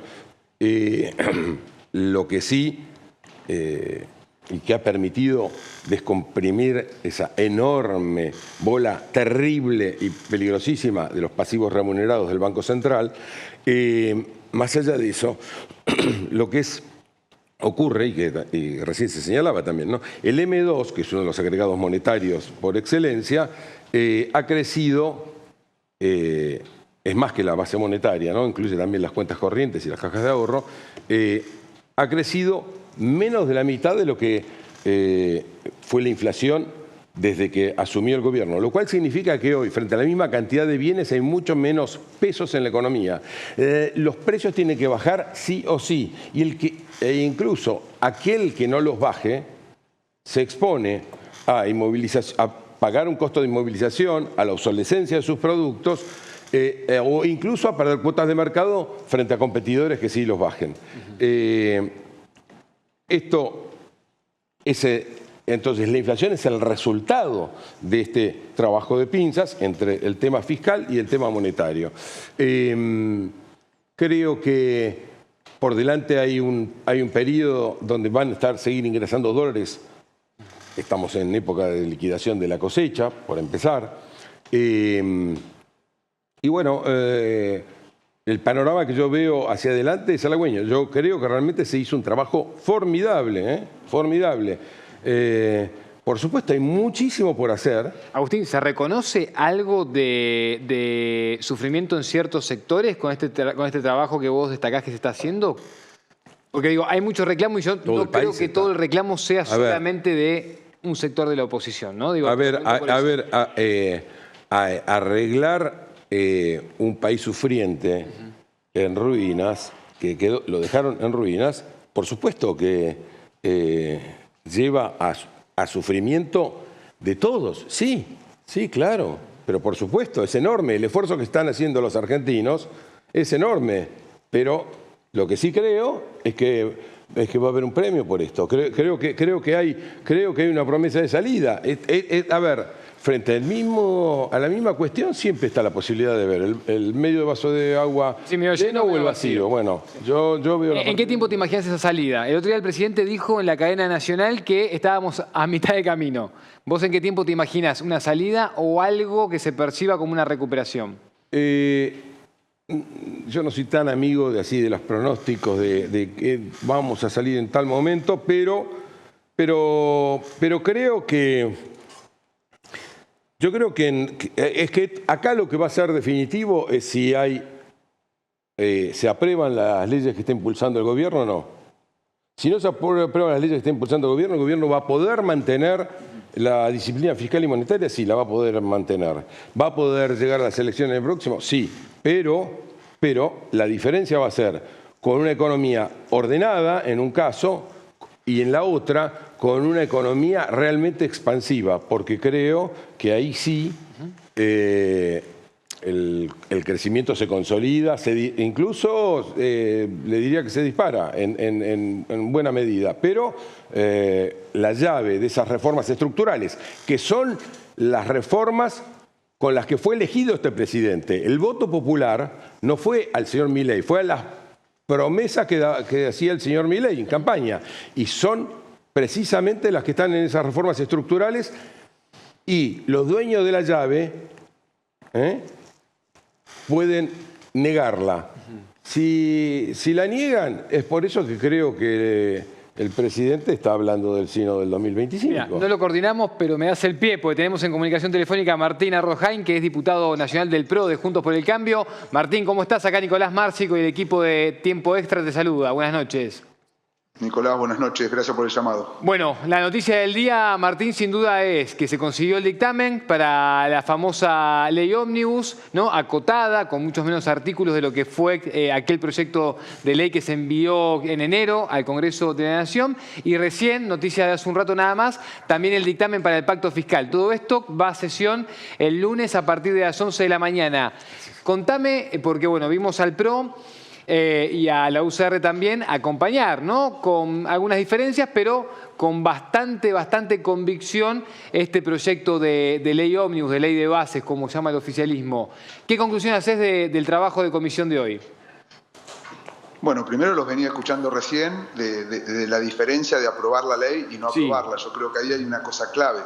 lo que sí, y que ha permitido descomprimir esa enorme bola terrible y peligrosísima de los pasivos remunerados del Banco Central, más allá de eso, lo que ocurre, y recién se señalaba también, ¿no? El M2, que es uno de los agregados monetarios por excelencia, ha crecido, es más que la base monetaria, ¿no? Incluye también las cuentas corrientes y las cajas de ahorro, ha crecido menos de la mitad de lo que fue la inflación desde que asumió el gobierno, lo cual significa que hoy, frente a la misma cantidad de bienes, hay mucho menos pesos en la economía. Los precios tienen que bajar sí o sí, y incluso aquel que no los baje se expone a pagar un costo de inmovilización, a la obsolescencia de sus productos, o incluso a perder cuotas de mercado frente a competidores que sí los bajen. Entonces, la inflación es el resultado de este trabajo de pinzas entre el tema fiscal y el tema monetario. Creo que por delante hay un periodo donde van a seguir ingresando dólares. Estamos en época de liquidación de la cosecha, por empezar. Y bueno, el panorama que yo veo hacia adelante es halagüeño. Yo creo que realmente se hizo un trabajo formidable, formidable. Por supuesto, hay muchísimo por hacer. Agustín, ¿se reconoce algo de sufrimiento en ciertos sectores con este trabajo que vos destacás que se está haciendo? Porque digo, hay mucho reclamo y yo no creo que todo el reclamo sea solamente de un sector de la oposición, ¿no? Digo, arreglar un país sufriente en ruinas, que lo dejaron en ruinas, por supuesto que lleva a sufrimiento de todos. Sí, claro, pero por supuesto, es enorme. El esfuerzo que están haciendo los argentinos es enorme, pero lo que sí creo es que va a haber un premio por esto. Creo que hay una promesa de salida. A ver, frente a la misma cuestión siempre está la posibilidad de ver el medio de vaso de agua lleno o el vacío. Bueno, yo veo... ¿En qué tiempo te imaginas esa salida? El otro día el presidente dijo en la cadena nacional que estábamos a mitad de camino. ¿Vos en qué tiempo te imaginas una salida o algo que se perciba como una recuperación? Yo no soy tan amigo de los pronósticos de que vamos a salir en tal momento, pero creo que... Yo creo que acá lo que va a ser definitivo es si se aprueban las leyes que está impulsando el gobierno o no. Si no se aprueban las leyes que está impulsando el gobierno va a poder mantener la disciplina fiscal y monetaria, sí, la va a poder mantener. ¿Va a poder llegar a las elecciones el próximo? Sí, pero la diferencia va a ser con una economía ordenada en un caso y en la otra con una economía realmente expansiva, porque creo que ahí sí el crecimiento se consolida, incluso le diría que se dispara en buena medida, pero la llave de esas reformas estructurales, que son las reformas con las que fue elegido este presidente. El voto popular no fue al señor Milei, fue a las promesas que hacía el señor Milei en campaña, y son precisamente las que están en esas reformas estructurales, y los dueños de la llave pueden negarla. Si la niegan, es por eso que creo que el presidente está hablando del sino del 2025. Mira, no lo coordinamos, pero me das el pie, porque tenemos en comunicación telefónica a Martín Arrojain, que es diputado nacional del PRO de Juntos por el Cambio. Martín, ¿cómo estás? Acá Nicolás Márcico y el equipo de Tiempo Extra te saluda. Buenas noches. Nicolás, buenas noches. Gracias por el llamado. Bueno, la noticia del día, Martín, sin duda es que se consiguió el dictamen para la famosa ley ómnibus, ¿no? Acotada, con muchos menos artículos de lo que fue aquel proyecto de ley que se envió en enero al Congreso de la Nación. Y recién, noticia de hace un rato nada más, también el dictamen para el pacto fiscal. Todo esto va a sesión el lunes a partir de las 11 de la mañana. Contame, porque bueno, vimos al PRO y a la UCR también acompañar, ¿no? Con algunas diferencias, pero con bastante convicción este proyecto de ley ómnibus, de ley de bases, como se llama el oficialismo. ¿Qué conclusión haces del trabajo de comisión de hoy? Bueno, primero los venía escuchando recién de la diferencia de aprobar la ley y no aprobarla. Yo creo que ahí hay una cosa clave.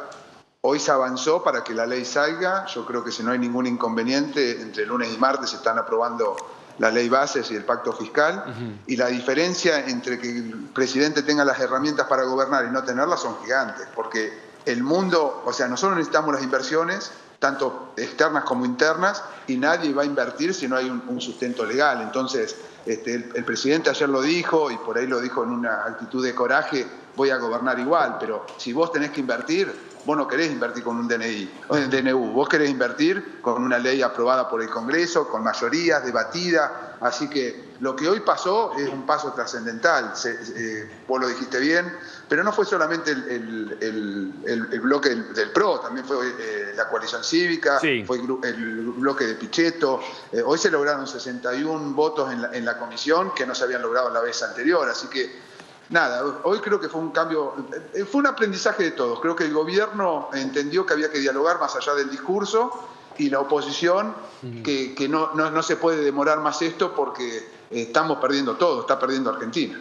Hoy se avanzó para que la ley salga. Yo creo que si no hay ningún inconveniente, entre lunes y martes se están aprobando la ley bases y el pacto fiscal, y la diferencia entre que el presidente tenga las herramientas para gobernar y no tenerlas son gigantes, porque el mundo, o sea, nosotros necesitamos las inversiones, tanto externas como internas, y nadie va a invertir si no hay un sustento legal. Entonces, el presidente ayer lo dijo, y por ahí lo dijo en una actitud de coraje, voy a gobernar igual, pero si vos tenés que invertir, vos no querés invertir con un DNU, vos querés invertir con una ley aprobada por el Congreso, con mayorías, debatida. Así que lo que hoy pasó es un paso trascendental, vos lo dijiste bien, pero no fue solamente el bloque del PRO, también fue la coalición cívica, fue el bloque de Pichetto. Hoy se lograron 61 votos en la comisión que no se habían logrado la vez anterior, así que nada, hoy creo que fue un cambio, fue un aprendizaje de todos. Creo que el gobierno entendió que había que dialogar más allá del discurso, y la oposición que no se puede demorar más esto porque estamos perdiendo todo, está perdiendo Argentina.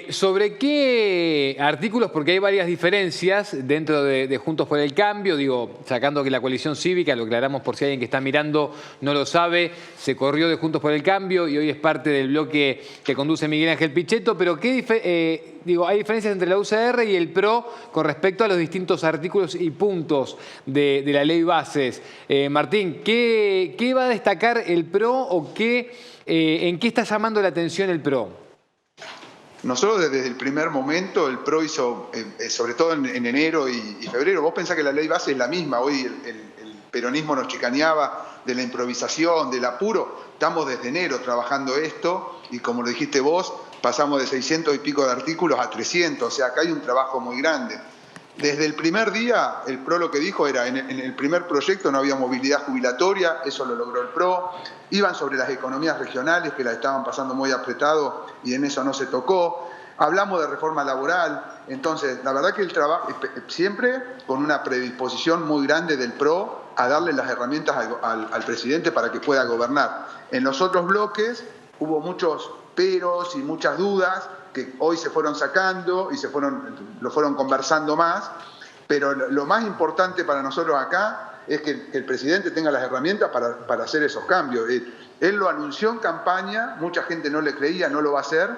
¿Sobre qué artículos? Porque hay varias diferencias dentro de Juntos por el Cambio, digo, sacando que la coalición cívica, lo aclaramos por si alguien que está mirando no lo sabe, se corrió de Juntos por el Cambio y hoy es parte del bloque que conduce Miguel Ángel Pichetto, pero hay diferencias entre la UCR y el PRO con respecto a los distintos artículos y puntos de la ley bases. Martín, ¿qué va a destacar el PRO o en qué está llamando la atención el PRO? Nosotros desde el primer momento, el PRO hizo, sobre todo en enero y febrero, vos pensás que la ley base es la misma. Hoy el peronismo nos chicaneaba de la improvisación, del apuro. Estamos desde enero trabajando esto y, como lo dijiste vos, pasamos de 600 y pico de artículos a 300. O sea, acá hay un trabajo muy grande. Desde el primer día, el PRO lo que dijo era, en el primer proyecto no había movilidad jubilatoria, eso lo logró el PRO. Iban sobre las economías regionales, que la estaban pasando muy apretado, y en eso no se tocó. Hablamos de reforma laboral. Entonces, la verdad que el trabajo, siempre con una predisposición muy grande del PRO a darle las herramientas al presidente para que pueda gobernar. En los otros bloques hubo muchos peros y muchas dudas, que hoy se fueron sacando y lo fueron conversando más, pero lo más importante para nosotros acá es que el presidente tenga las herramientas para hacer esos cambios. Él lo anunció en campaña, mucha gente no le creía, no lo va a hacer,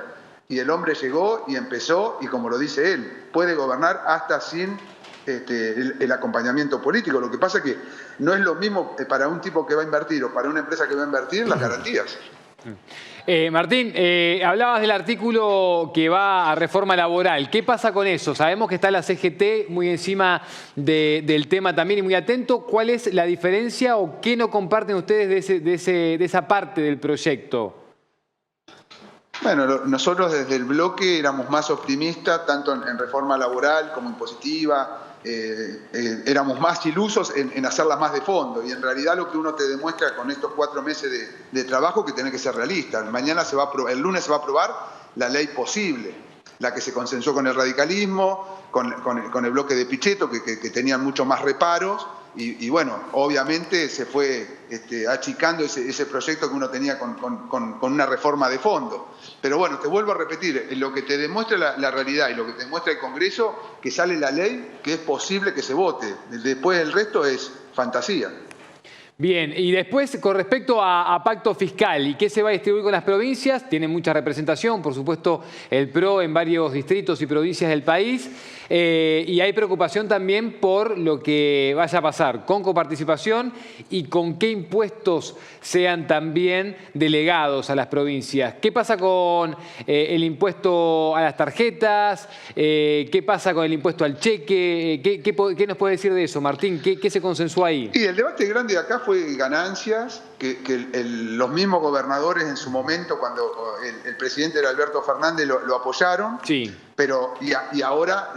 y el hombre llegó y empezó, y como lo dice él, puede gobernar hasta sin el acompañamiento político. Lo que pasa es que no es lo mismo para un tipo que va a invertir o para una empresa que va a invertir las garantías. Martín, hablabas del artículo que va a reforma laboral. ¿Qué pasa con eso? Sabemos que está la CGT muy encima del tema también y muy atento. ¿Cuál es la diferencia o qué no comparten ustedes de esa parte del proyecto? Bueno, nosotros desde el bloque éramos más optimistas, tanto en reforma laboral como impositiva. Éramos más ilusos en hacerlas más de fondo, y en realidad lo que uno te demuestra con estos 4 meses de trabajo, que tenés que ser realista. El lunes se va a aprobar la ley posible, la que se consensuó con el radicalismo, con el bloque de Pichetto, que tenían mucho más reparos, y bueno, obviamente se fue achicando ese proyecto que uno tenía con una reforma de fondo. Pero bueno, te vuelvo a repetir, lo que te demuestra la realidad y lo que te demuestra el Congreso, que sale la ley, que es posible que se vote. Después el resto es fantasía. Bien, y después con respecto a pacto fiscal y qué se va a distribuir con las provincias, tiene mucha representación, por supuesto, el PRO en varios distritos y provincias del país, y hay preocupación también por lo que vaya a pasar con coparticipación y con qué impuestos sean también delegados a las provincias. ¿Qué pasa con el impuesto a las tarjetas? ¿Qué pasa con el impuesto al cheque? ¿Qué nos puede decir de eso, Martín? ¿Qué se consensuó ahí? Y el debate grande de acá fue ganancias, que los mismos gobernadores en su momento, cuando el presidente era Alberto Fernández, lo apoyaron. Sí. Pero ahora,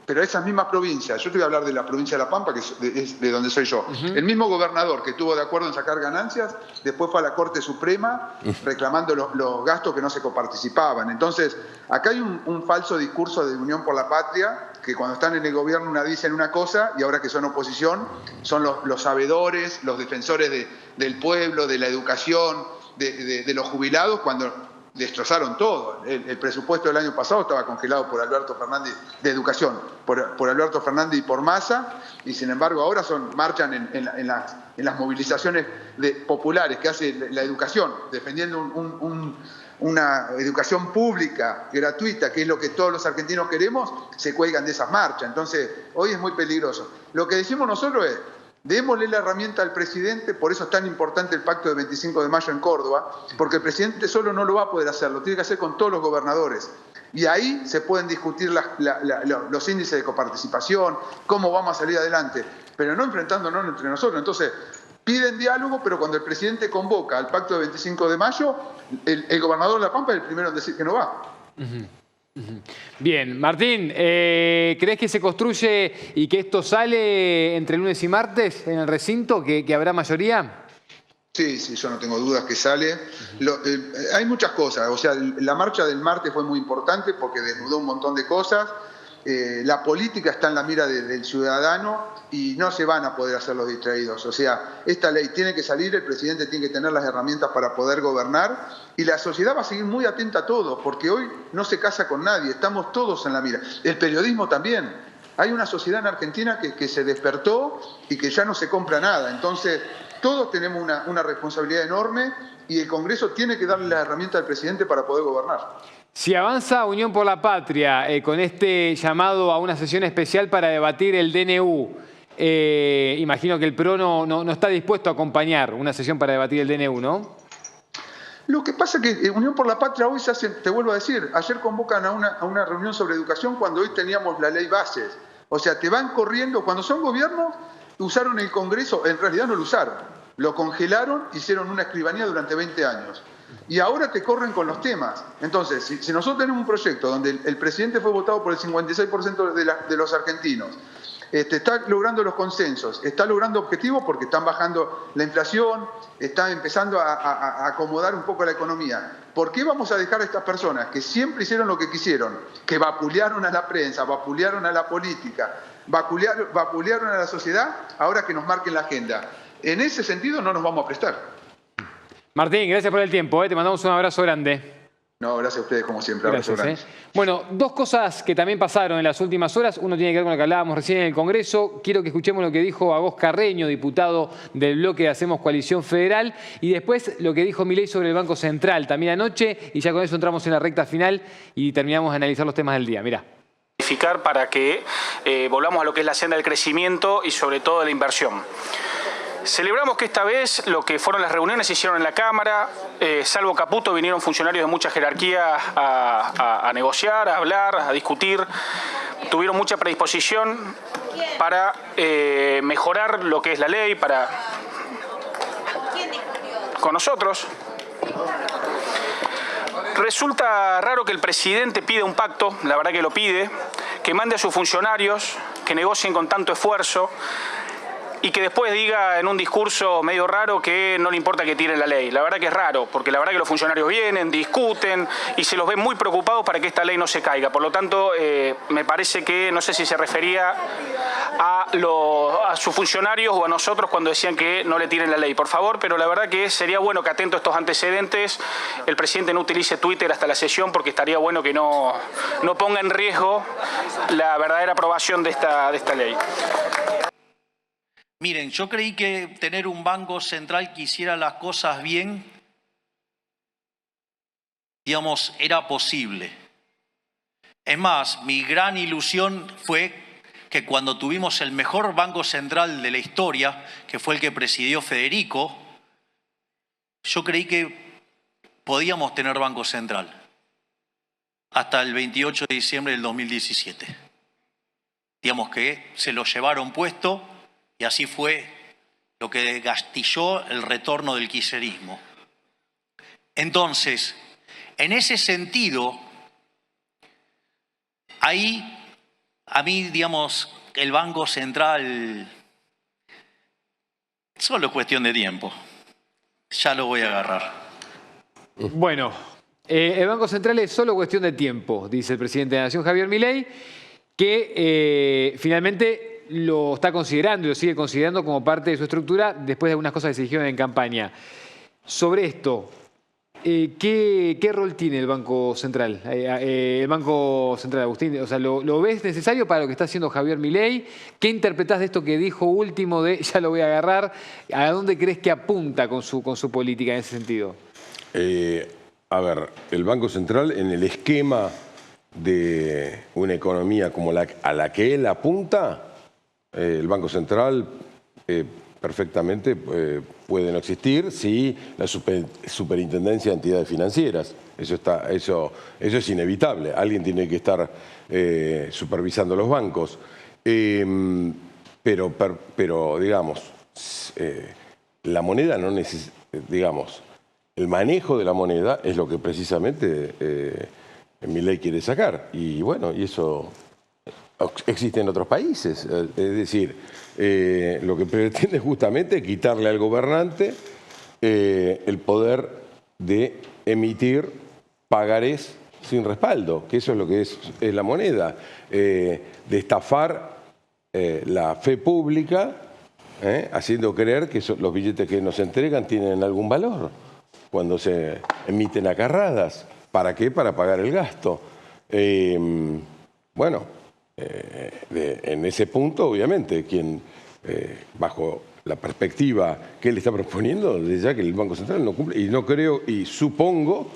pero esas mismas provincias, yo te voy a hablar de la provincia de La Pampa, que es de donde soy yo. El mismo gobernador que estuvo de acuerdo en sacar ganancias, después fue a la Corte Suprema reclamando los gastos que no se coparticipaban. Entonces, acá hay un falso discurso de Unión por la Patria, que cuando están en el gobierno dicen una cosa y ahora que son oposición son los sabedores, los defensores del pueblo, de la educación, de los jubilados, cuando destrozaron todo. El presupuesto del año pasado estaba congelado por Alberto Fernández, de educación, por Alberto Fernández y por Massa, y sin embargo ahora marchan en las movilizaciones populares que hace la educación, defendiendo una educación pública, gratuita, que es lo que todos los argentinos queremos, se cuelgan de esas marchas. Entonces, hoy es muy peligroso. Lo que decimos nosotros es: démosle la herramienta al presidente, por eso es tan importante el pacto del 25 de mayo en Córdoba, porque el presidente solo no lo va a poder hacer, lo tiene que hacer con todos los gobernadores. Y ahí se pueden discutir los índices de coparticipación, cómo vamos a salir adelante, pero no enfrentándonos entre nosotros. Entonces, piden diálogo, pero cuando el presidente convoca al pacto del 25 de mayo, el gobernador de La Pampa es el primero en decir que no va. Bien, Martín, ¿crees que se construye y que esto sale entre lunes y martes en el recinto, que habrá mayoría? Sí, yo no tengo dudas que sale. Hay muchas cosas, o sea, la marcha del martes fue muy importante porque desnudó un montón de cosas. La política está en la mira del ciudadano y no se van a poder hacer los distraídos. O sea, esta ley tiene que salir, el presidente tiene que tener las herramientas para poder gobernar y la sociedad va a seguir muy atenta a todo, porque hoy no se casa con nadie, estamos todos en la mira. El periodismo también. Hay una sociedad en Argentina que se despertó y que ya no se compra nada. Entonces, todos tenemos una responsabilidad enorme y el Congreso tiene que darle la herramienta al presidente para poder gobernar. Si avanza Unión por la Patria con este llamado a una sesión especial para debatir el DNU, imagino que el PRO no está dispuesto a acompañar una sesión para debatir el DNU, ¿no? Lo que pasa es que Unión por la Patria hoy se hace, te vuelvo a decir, ayer convocan a una reunión sobre educación cuando hoy teníamos la ley bases. O sea, te van corriendo, cuando son gobierno, usaron el Congreso, en realidad no lo usaron, lo congelaron, hicieron una escribanía durante 20 años. Y ahora te corren con los temas. Entonces, si nosotros tenemos un proyecto donde el presidente fue votado por el 56% de los argentinos, está logrando los consensos, está logrando objetivos porque están bajando la inflación, está empezando a acomodar un poco la economía. ¿Por qué vamos a dejar a estas personas que siempre hicieron lo que quisieron, que vapulearon a la prensa, vapulearon a la política, vapulearon a la sociedad, ahora que nos marquen la agenda? En ese sentido no nos vamos a prestar. Martín, gracias por el tiempo, te mandamos un abrazo grande. No, gracias a ustedes como siempre. Gracias. Bueno, dos cosas que también pasaron en las últimas horas. Uno tiene que ver con lo que hablábamos recién en el Congreso. Quiero que escuchemos lo que dijo Agos Carreño, diputado del bloque de Hacemos Coalición Federal. Y después lo que dijo Milei sobre el Banco Central también anoche. Y ya con eso entramos en la recta final y terminamos de analizar los temas del día. Mirá. Para que volvamos a lo que es la senda del crecimiento y sobre todo de la inversión. Celebramos que esta vez lo que fueron las reuniones se hicieron en la Cámara, salvo Caputo vinieron funcionarios de mucha jerarquía a negociar, a hablar, a discutir, tuvieron mucha predisposición para mejorar lo que es la ley, con nosotros. Resulta raro que el presidente pida un pacto, la verdad que lo pide, que mande a sus funcionarios, que negocien con tanto esfuerzo y que después diga en un discurso medio raro que no le importa que tiren la ley. La verdad que es raro, porque la verdad que los funcionarios vienen, discuten y se los ve muy preocupados para que esta ley no se caiga. Por lo tanto, me parece que, no sé si se refería a sus funcionarios o a nosotros cuando decían que no le tiren la ley, por favor, pero la verdad que sería bueno que atento a estos antecedentes el presidente no utilice Twitter hasta la sesión, porque estaría bueno que no ponga en riesgo la verdadera aprobación de esta ley. Miren, yo creí que tener un banco central que hiciera las cosas bien, digamos, era posible. Es más, mi gran ilusión fue que cuando tuvimos el mejor banco central de la historia, que fue el que presidió Federico, yo creí que podíamos tener banco central hasta el 28 de diciembre del 2017. Digamos que se lo llevaron puesto. Y así fue lo que gastilló el retorno del kirchnerismo. Entonces, en ese sentido, ahí, a mí, digamos, el Banco Central solo es cuestión de tiempo. Ya lo voy a agarrar. Bueno, el Banco Central es solo cuestión de tiempo, dice el presidente de la Nación, Javier Milei, que finalmente lo está considerando y lo sigue considerando como parte de su estructura después de algunas cosas que se dijeron en campaña. Sobre esto, ¿qué rol tiene el Banco Central? El Banco Central, Agustín, o sea, ¿lo ves necesario para lo que está haciendo Javier Milei? ¿Qué interpretás de esto que dijo último de ya lo voy a agarrar? ¿A dónde crees que apunta con su política en ese sentido? A ver, el Banco Central en el esquema de una economía como a la que él apunta, el Banco Central perfectamente puede no existir si la superintendencia de entidades financieras. Eso es inevitable. Alguien tiene que estar supervisando los bancos. Pero digamos, la moneda no necesita, digamos, el manejo de la moneda es lo que precisamente Milei quiere sacar. Y bueno, y eso existe en otros países. Es decir, lo que pretende justamente es quitarle al gobernante el poder de emitir pagarés sin respaldo, que eso es lo que es la moneda, de estafar la fe pública, haciendo creer que los billetes que nos entregan tienen algún valor cuando se emiten a carradas. ¿Para qué? Para pagar el gasto. Bueno, en ese punto, obviamente, bajo la perspectiva que él está proponiendo, desde ya que el Banco Central no cumple, y no creo, y supongo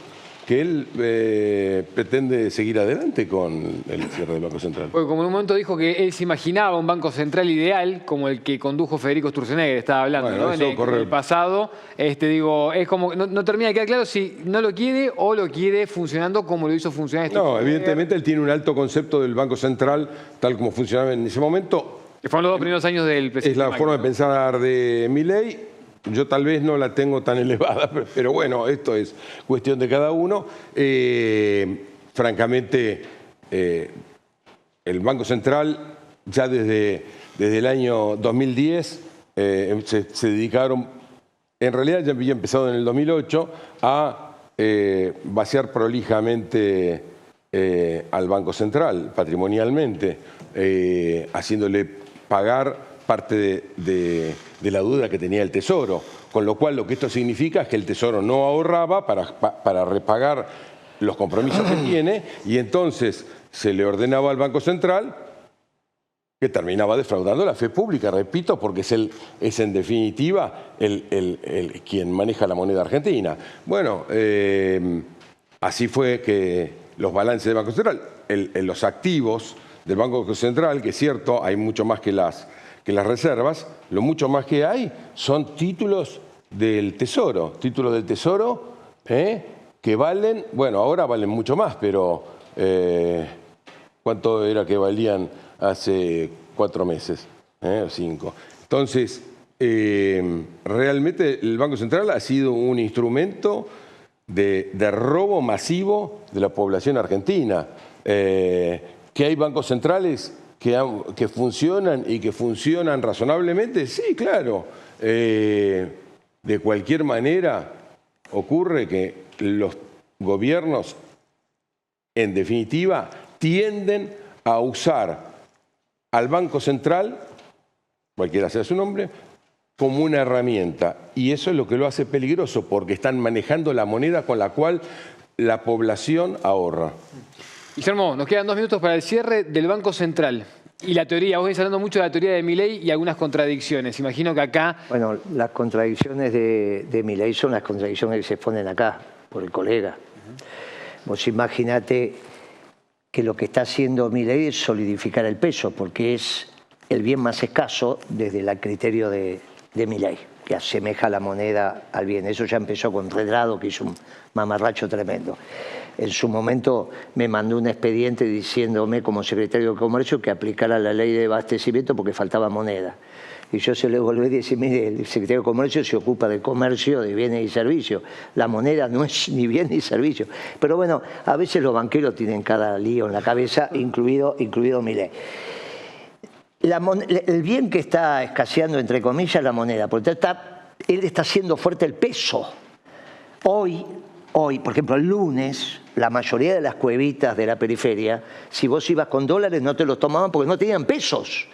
que él pretende seguir adelante con el cierre del Banco Central. Porque como en un momento dijo que él se imaginaba un Banco Central ideal, como el que condujo Federico Sturzenegger, estaba hablando, bueno, ¿no? En el pasado, digo, es como, no termina de quedar claro si no lo quiere o lo quiere funcionando como lo hizo funcionar. No, evidentemente él tiene un alto concepto del Banco Central, tal como funcionaba en ese momento. Que fueron los 2 primeros años del presidente. Es la forma de pensar de Milei. Yo tal vez no la tengo tan elevada, pero bueno, esto es cuestión de cada uno. Francamente, el Banco Central ya desde el año 2010 se dedicaron, en realidad ya había empezado en el 2008, a vaciar prolijamente al Banco Central, patrimonialmente, haciéndole pagar parte de la deuda que tenía el Tesoro, con lo cual lo que esto significa es que el Tesoro no ahorraba para repagar los compromisos que tiene, y entonces se le ordenaba al Banco Central que terminaba defraudando la fe pública, repito, porque es en definitiva quien maneja la moneda argentina. Bueno, así fue que los balances del Banco Central, los activos del Banco Central, que es cierto, hay mucho más que las reservas, lo mucho más que hay son títulos del Tesoro, que valen, bueno, ahora valen mucho más, pero ¿cuánto era que valían hace 4 meses? O 5. Entonces, realmente el Banco Central ha sido un instrumento de robo masivo de la población argentina. Que hay bancos centrales que funcionan y que funcionan razonablemente, sí, claro. De cualquier manera, ocurre que los gobiernos, en definitiva, tienden a usar al Banco Central, cualquiera sea su nombre, como una herramienta. Y eso es lo que lo hace peligroso, porque están manejando la moneda con la cual la población ahorra. Guillermo, nos quedan 2 minutos para el cierre del Banco Central. Y la teoría, vos venís hablando mucho de la teoría de Milei y algunas contradicciones. Imagino que acá... Bueno, las contradicciones de Milei son las contradicciones que se exponen acá, por el colega. Vos imaginate que lo que está haciendo Milei es solidificar el peso, porque es el bien más escaso desde el criterio de Milei, que asemeja la moneda al bien. Eso ya empezó con Redrado, que hizo un mamarracho tremendo. En su momento me mandó un expediente diciéndome como secretario de Comercio que aplicara la ley de abastecimiento porque faltaba moneda. Y yo se lo volví a decir, mire, el secretario de Comercio se ocupa del comercio de bienes y servicios. La moneda no es ni bien ni servicio. Pero bueno, a veces los banqueros tienen cada lío en la cabeza, incluido Milei. El bien que está escaseando, entre comillas, la moneda, porque él está haciendo fuerte el peso. Hoy, por ejemplo, el lunes, la mayoría de las cuevitas de la periferia, si vos ibas con dólares no te los tomaban porque no tenían pesos.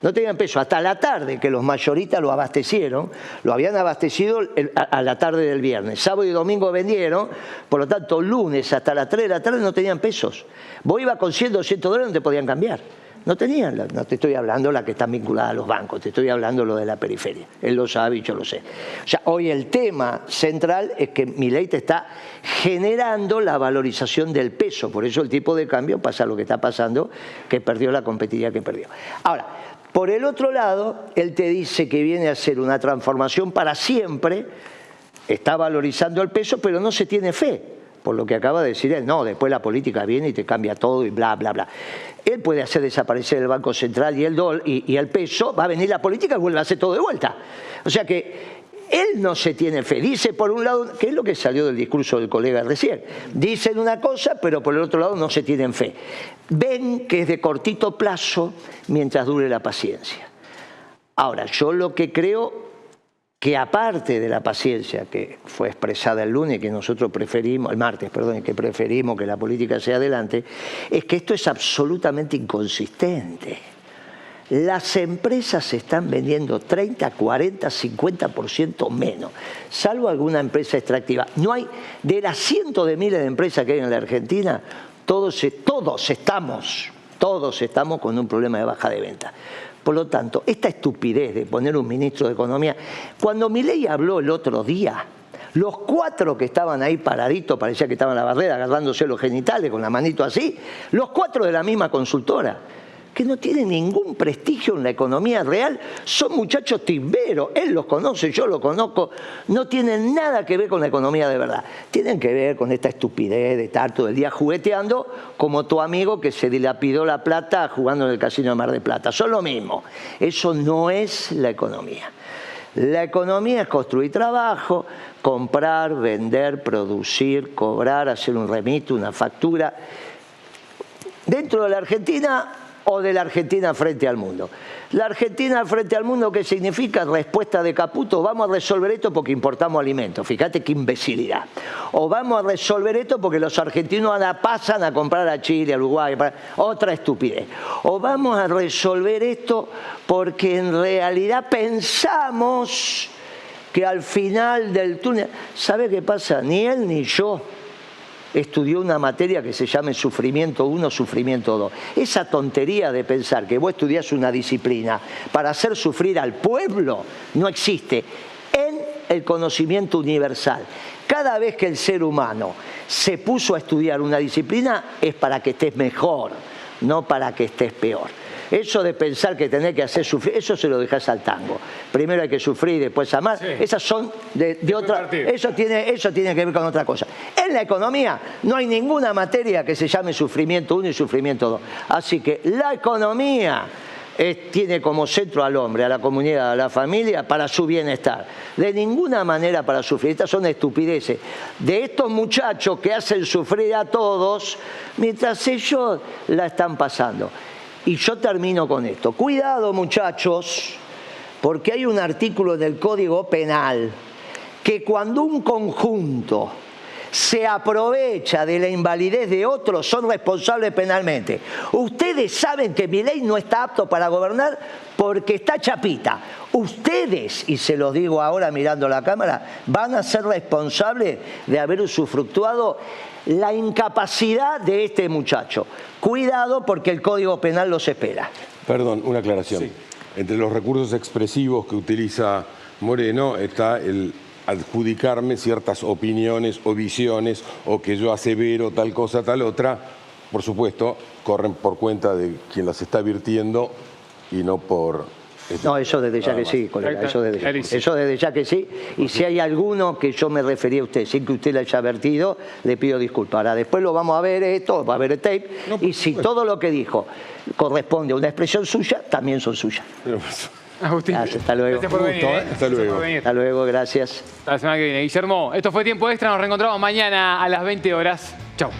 No tenían pesos. Hasta la tarde, que los mayoristas lo abastecieron, lo habían abastecido a la tarde del viernes. Sábado y domingo vendieron, por lo tanto, lunes hasta las 3 de la tarde no tenían pesos. Vos ibas con 100, 200 dólares, no te podían cambiar. No tenían, no te estoy hablando la que está vinculada a los bancos, te estoy hablando lo de la periferia. Él lo sabe y yo lo sé. O sea, hoy el tema central es que Milei te está generando la valorización del peso. Por eso el tipo de cambio pasa lo que está pasando, que perdió la competitividad que perdió. Ahora, por el otro lado, él te dice que viene a hacer una transformación para siempre, está valorizando el peso, pero no se tiene fe. Por lo que acaba de decir él, no, después la política viene y te cambia todo y bla, bla, bla. Él puede hacer desaparecer el Banco Central y el peso, va a venir la política y vuelve a hacer todo de vuelta. O sea que él no se tiene fe. Dice por un lado, que es lo que salió del discurso del colega recién, dicen una cosa, pero por el otro lado no se tienen fe. Ven que es de cortito plazo mientras dure la paciencia. Ahora, yo lo que creo que aparte de la paciencia que fue expresada el lunes, que nosotros preferimos, el martes, perdón, que preferimos que la política sea adelante, es que esto es absolutamente inconsistente. Las empresas se están vendiendo 30, 40, 50% menos, salvo alguna empresa extractiva. No hay, de las cientos de miles de empresas que hay en la Argentina, todos estamos con un problema de baja de venta. Por lo tanto, esta estupidez de poner un ministro de Economía, cuando Milei habló el otro día, los 4 que estaban ahí paraditos, parecía que estaban en la barrera agarrándose los genitales con la manito así, los 4 de la misma consultora, que no tienen ningún prestigio en la economía real, son muchachos timberos, él los conoce, yo los conozco, no tienen nada que ver con la economía de verdad, tienen que ver con esta estupidez de estar todo el día jugueteando como tu amigo que se dilapidó la plata jugando en el casino de Mar del Plata, son lo mismo, eso no es la economía. La economía es construir trabajo, comprar, vender, producir, cobrar, hacer un remito, una factura, dentro de la Argentina o de la Argentina frente al mundo. La Argentina frente al mundo, ¿qué significa? Respuesta de Caputo, vamos a resolver esto porque importamos alimentos. Fíjate qué imbecilidad. O vamos a resolver esto porque los argentinos pasan a comprar a Chile, a Uruguay, otra estupidez. O vamos a resolver esto porque en realidad pensamos que al final del túnel... ¿Sabe qué pasa? Ni él ni yo estudió una materia que se llame sufrimiento 1, sufrimiento 2. Esa tontería de pensar que vos estudiás una disciplina para hacer sufrir al pueblo no existe en el conocimiento universal. Cada vez que el ser humano se puso a estudiar una disciplina es para que estés mejor, no para que estés peor. Eso de pensar que tenés que hacer sufrir, eso se lo dejás al tango. Primero hay que sufrir y después amar. Sí. Esas son de otra... Eso tiene que ver con otra cosa. En la economía no hay ninguna materia que se llame sufrimiento 1 y sufrimiento 2. Así que la economía tiene como centro al hombre, a la comunidad, a la familia, para su bienestar. De ninguna manera para sufrir. Estas son estupideces de estos muchachos que hacen sufrir a todos mientras ellos la están pasando. Y yo termino con esto. Cuidado, muchachos, porque hay un artículo en el Código Penal que cuando un conjunto se aprovecha de la invalidez de otros, son responsables penalmente. Ustedes saben que Milei no está apto para gobernar porque está chapita. Ustedes, y se los digo ahora mirando la cámara, van a ser responsables de haber usufructuado la incapacidad de este muchacho. Cuidado porque el Código Penal los espera. Perdón, una aclaración. Sí. Entre los recursos expresivos que utiliza Moreno está el adjudicarme ciertas opiniones o visiones o que yo asevero tal cosa, tal otra. Por supuesto, corren por cuenta de quien las está virtiendo y no por... No, eso desde ya que sí, colega, eso desde ya que sí. Y si hay alguno que yo me refería a usted sin que usted le haya vertido, le pido disculpas. Ahora después lo vamos a ver esto, va a ver el tape, y si todo lo que dijo corresponde a una expresión suya, también son suyas. Agustín, gracias, hasta luego. Gracias por venir. Hasta luego. Hasta luego, gracias. Hasta la semana que viene. Guillermo, esto fue Tiempo Extra. Nos reencontramos mañana a las 20 horas. Chau.